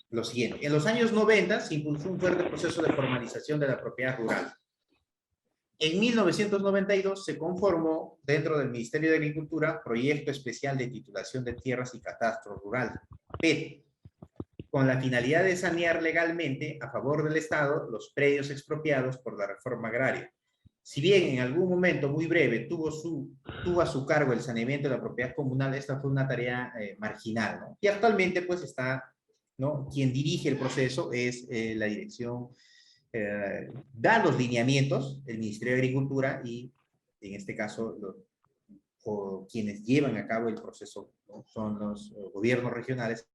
S1: Lo siguiente: en los años 90 se impulsó un fuerte proceso de formalización de la propiedad rural. En 1992 se conformó dentro del Ministerio de Agricultura Proyecto Especial de Titulación de Tierras y Catastro Rural, PET, con la finalidad de sanear legalmente a favor del Estado los predios expropiados por la reforma agraria. Si bien en algún momento muy breve tuvo a su cargo el saneamiento de la propiedad comunal, esta fue una tarea marginal, ¿no? Y actualmente pues está, ¿no?, quien dirige el proceso es la dirección, da los lineamientos, el Ministerio de Agricultura, y en este caso quienes llevan a cabo el proceso, ¿no?, son los gobiernos regionales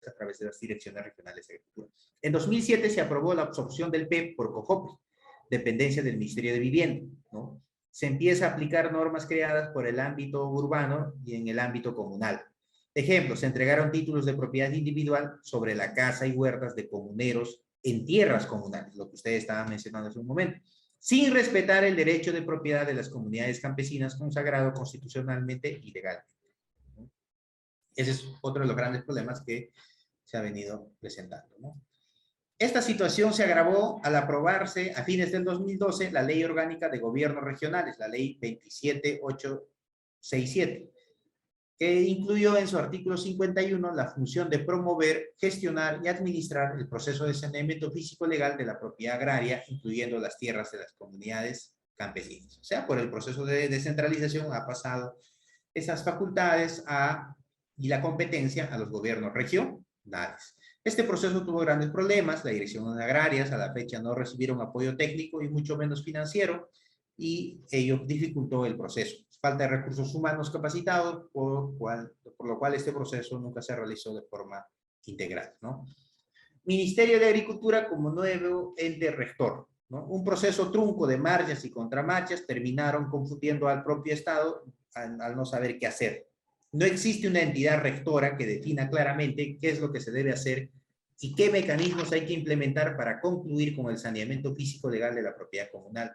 S1: a través de las direcciones regionales de agricultura. En 2007 se aprobó la absorción del PEP por COJOPI, dependencia del Ministerio de Vivienda, ¿no? Se empieza a aplicar normas creadas por el ámbito urbano y en el ámbito comunal. Ejemplo, se entregaron títulos de propiedad individual sobre la casa y huertas de comuneros en tierras comunales, lo que ustedes estaban mencionando hace un momento, sin respetar el derecho de propiedad de las comunidades campesinas consagrado constitucionalmente y legalmente, ¿no? Ese es otro de los grandes problemas que se ha venido presentando, ¿no? Esta situación se agravó al aprobarse a fines del 2012 la Ley Orgánica de Gobiernos Regionales, la Ley 27867, que incluyó en su artículo 51 la función de promover, gestionar y administrar el proceso de saneamiento físico-legal de la propiedad agraria, incluyendo las tierras de las comunidades campesinas. O sea, por el proceso de descentralización ha pasado esas facultades y la competencia a los gobiernos regionales. Este proceso tuvo grandes problemas. La dirección agrarias a la fecha no recibieron apoyo técnico y mucho menos financiero, y ello dificultó el proceso. Falta de recursos humanos capacitados, por lo cual este proceso nunca se realizó de forma integral, ¿no? Ministerio de Agricultura como nuevo ente rector. ¿no? Un proceso trunco de marchas y contramarchas terminaron confundiendo al propio Estado al no saber qué hacer. No existe una entidad rectora que defina claramente qué es lo que se debe hacer y qué mecanismos hay que implementar para concluir con el saneamiento físico legal de la propiedad comunal.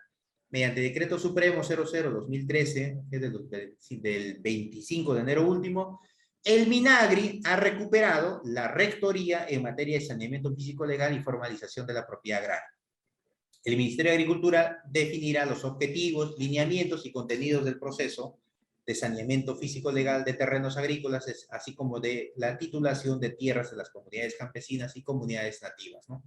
S1: Mediante Decreto Supremo 00-2013, que es del 25 de enero último, el MINAGRI ha recuperado la rectoría en materia de saneamiento físico legal y formalización de la propiedad agraria. El Ministerio de Agricultura definirá los objetivos, lineamientos y contenidos del proceso de saneamiento físico legal de terrenos agrícolas, así como de la titulación de tierras de las comunidades campesinas y comunidades nativas, ¿no?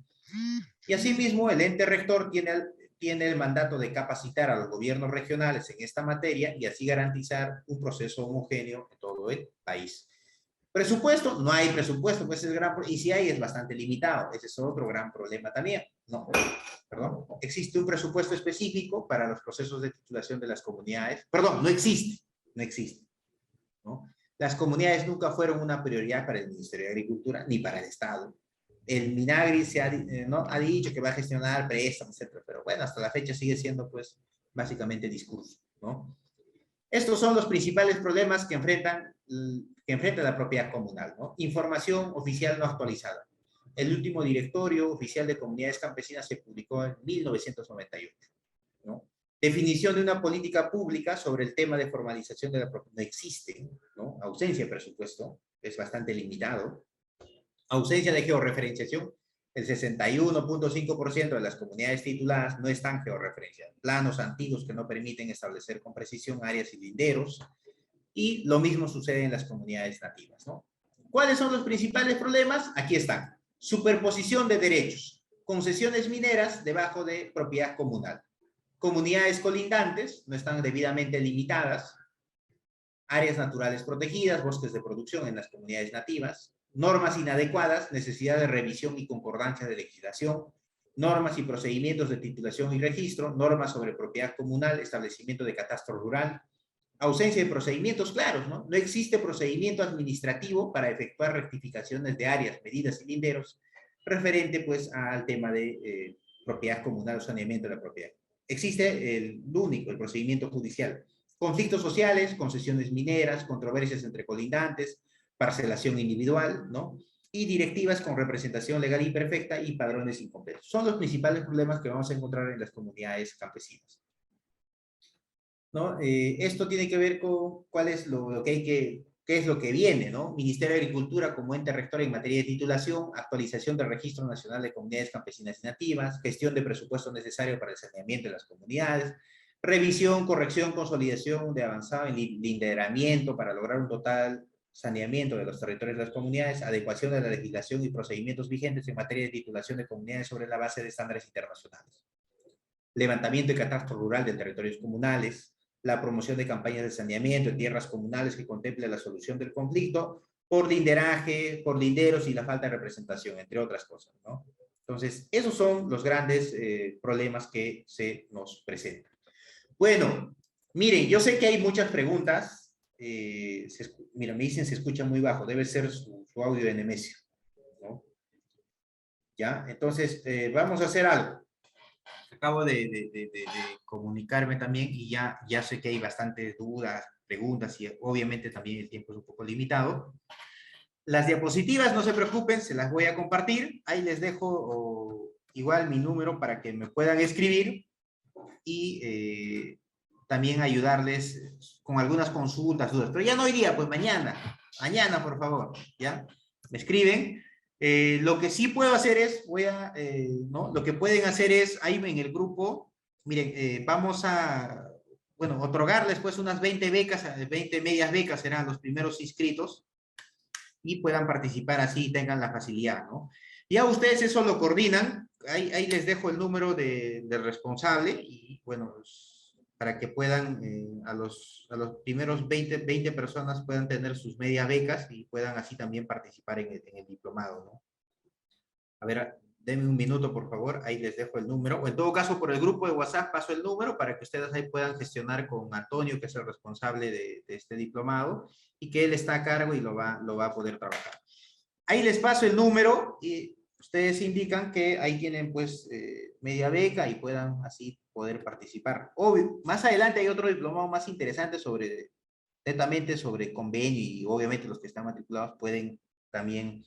S1: Y asimismo, el ente rector tiene el mandato de capacitar a los gobiernos regionales en esta materia y así garantizar un proceso homogéneo en todo el país. Presupuesto, no hay presupuesto, pues es gran, y si hay es bastante limitado, ese es otro gran problema también. No, perdón, existe un presupuesto específico para los procesos de titulación de las comunidades, perdón, no existe, ¿no? Las comunidades nunca fueron una prioridad para el Ministerio de Agricultura ni para el Estado. El MINAGRI ¿no? ha dicho que va a gestionar préstamos, etc. Pero bueno, hasta la fecha sigue siendo, pues, básicamente discurso, ¿no? Estos son los principales problemas que enfrenta la propiedad comunal, ¿no? Información oficial no actualizada. El último directorio oficial de comunidades campesinas se publicó en 1998, ¿no? Definición de una política pública sobre el tema de formalización de la propiedad. No existe, ¿no? Ausencia de presupuesto, es bastante limitado. Ausencia de georreferenciación. El 61.5% de las comunidades tituladas no están georreferenciadas. Planos antiguos que no permiten establecer con precisión áreas y linderos. Y lo mismo sucede en las comunidades nativas, ¿no? ¿Cuáles son los principales problemas? Aquí están. Superposición de derechos. Concesiones mineras debajo de propiedad comunal. Comunidades colindantes no están debidamente limitadas. Áreas naturales protegidas, bosques de producción en las comunidades nativas. Normas inadecuadas, necesidad de revisión y concordancia de legislación, normas y procedimientos de titulación y registro, normas sobre propiedad comunal, establecimiento de catastro rural, ausencia de procedimientos claros, ¿no? No existe procedimiento administrativo para efectuar rectificaciones de áreas, medidas y linderos, referente, pues, al tema de propiedad comunal o saneamiento de la propiedad. Existe el procedimiento judicial. Conflictos sociales, concesiones mineras, controversias entre colindantes, parcelación individual, ¿no? Y directivas con representación legal imperfecta y padrones incompletos. Son los principales problemas que vamos a encontrar en las comunidades campesinas, ¿no? Esto tiene que ver con cuál es qué es lo que viene, ¿no? Ministerio de Agricultura como ente rector en materia de titulación, actualización del Registro Nacional de Comunidades Campesinas y Nativas, gestión de presupuesto necesario para el saneamiento de las comunidades, revisión, corrección, consolidación de avanzado en linderamiento para lograr un total saneamiento de los territorios de las comunidades, adecuación de la legislación y procedimientos vigentes en materia de titulación de comunidades sobre la base de estándares internacionales, levantamiento y catastro rural de territorios comunales, la promoción de campañas de saneamiento en tierras comunales que contemple la solución del conflicto por linderaje, por linderos y la falta de representación, entre otras cosas, ¿no? Entonces, esos son los grandes problemas que se nos presentan. Bueno, miren, yo sé que hay muchas preguntas. Mira, me dicen se escucha muy bajo, debe ser su audio de Nemesio, ¿no? ¿Ya? Entonces, vamos a hacer algo. Acabo de comunicarme también y ya sé que hay bastantes dudas, preguntas y obviamente también el tiempo es un poco limitado. Las diapositivas, no se preocupen, se las voy a compartir. Ahí les dejo igual mi número para que me puedan escribir y también ayudarles con algunas consultas, dudas. Pero ya no hoy día, pues mañana, por favor, ¿ya? Me escriben. Lo que sí puedo hacer es, ¿no? Lo que pueden hacer es, ahí en el grupo, miren, vamos a, bueno, otorgarles pues unas 20 becas, 20 medias becas serán los primeros inscritos y puedan participar así y tengan la facilidad, ¿no? Ya ustedes eso lo coordinan, ahí les dejo el número del responsable y bueno, para que puedan, a los primeros 20 personas puedan tener sus medias becas y puedan así también participar en el diplomado, ¿no? A ver, denme un minuto, por favor, ahí les dejo el número, o en todo caso por el grupo de WhatsApp paso el número para que ustedes ahí puedan gestionar con Antonio, que es el responsable de este diplomado, y que él está a cargo y lo va a poder trabajar. Ahí les paso el número, y ustedes indican que ahí tienen pues media beca y puedan así poder participar. Obvio, más adelante hay otro diplomado más interesante sobre, netamente sobre convenio y obviamente los que están matriculados pueden también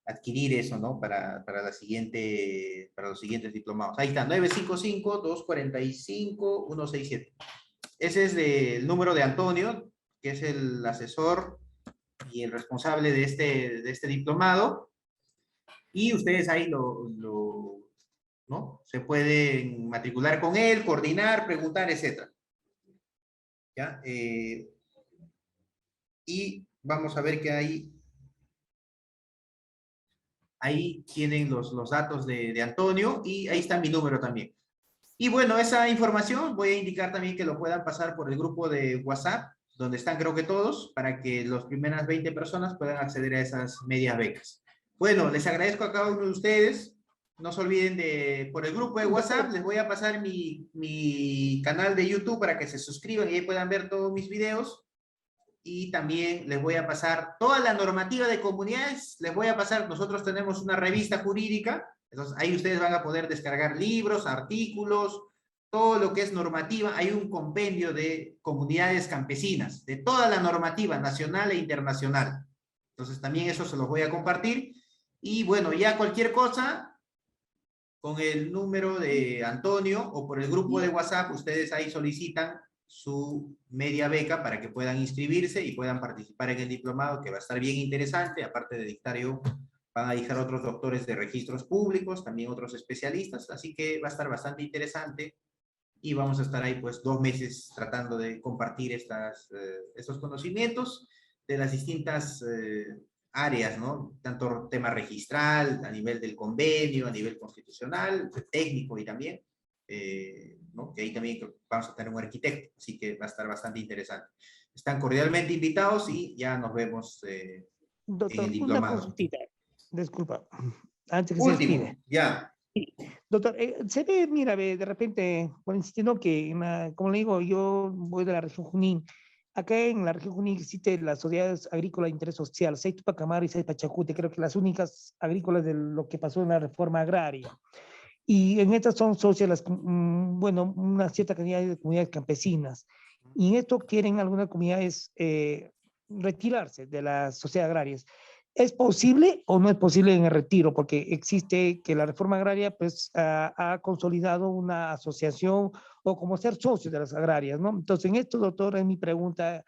S1: adquirir eso, ¿no? Para los siguientes diplomados. Ahí está, 955-245-167. Ese es el número de Antonio, que es el asesor y el responsable de este diplomado. Y ustedes ahí ¿no? Se pueden matricular con él, coordinar, preguntar, etc. ¿Ya? Y vamos a ver que ahí tienen los datos de Antonio y ahí está mi número también. Y bueno, esa información voy a indicar también que lo puedan pasar por el grupo de WhatsApp, donde están creo que todos, para que las primeras 20 personas puedan acceder a esas medias becas. Bueno, les agradezco a cada uno de ustedes. No se olviden por el grupo de WhatsApp, les voy a pasar mi canal de YouTube para que se suscriban y ahí puedan ver todos mis videos. Y también les voy a pasar toda la normativa de comunidades, les voy a pasar, nosotros tenemos una revista jurídica, entonces ahí ustedes van a poder descargar libros, artículos, todo lo que es normativa, hay un compendio de comunidades campesinas, de toda la normativa nacional e internacional. Entonces también eso se los voy a compartir. Y bueno, ya cualquier cosa, con el número de Antonio o por el grupo de WhatsApp, ustedes ahí solicitan su media beca para que puedan inscribirse y puedan participar en el diplomado, que va a estar bien interesante. Aparte de dictar yo, van a dictar otros doctores de registros públicos, también otros especialistas, así que va a estar bastante interesante y vamos a estar ahí pues 2 meses tratando de compartir estos conocimientos de las distintas áreas, ¿no? Tanto tema registral, a nivel del convenio, a nivel constitucional, técnico y también, ¿no? Que ahí también vamos a tener un arquitecto, así que va a estar bastante interesante. Están cordialmente invitados y ya nos vemos
S6: Doctor,
S1: en el diplomado.
S6: una consultita, disculpa, antes que
S1: Último,
S6: se despide.
S1: ya.
S6: Doctor, se ve, mira, de repente, por insistiendo que, como le digo, yo voy de la región Junín. Acá en la región Junín existe las sociedades agrícolas de interés social, 6 Tupac Amaru y 6 Pachacute, creo que las únicas agrícolas de lo que pasó en la reforma agraria. Y en estas son socias, bueno, una cierta cantidad de comunidades campesinas. Y en esto quieren algunas comunidades retirarse de las sociedades agrarias. ¿Es posible o no es posible en el retiro? Porque existe que la reforma agraria pues ha consolidado una asociación o como ser socio de las agrarias, ¿no? Entonces, en esto, doctor, mi pregunta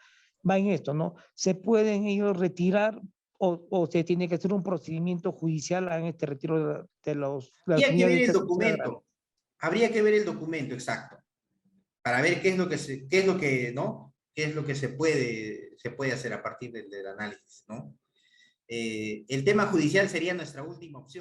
S6: va en esto, ¿no? ¿Se pueden ellos retirar o se tiene que hacer un procedimiento judicial en este retiro de las
S1: Habría que ver el
S6: sociedades
S1: documento. Habría que ver el documento exacto para ver qué es lo que ¿no? Qué es lo que se puede hacer a partir del análisis, ¿no? El tema judicial sería nuestra última opción.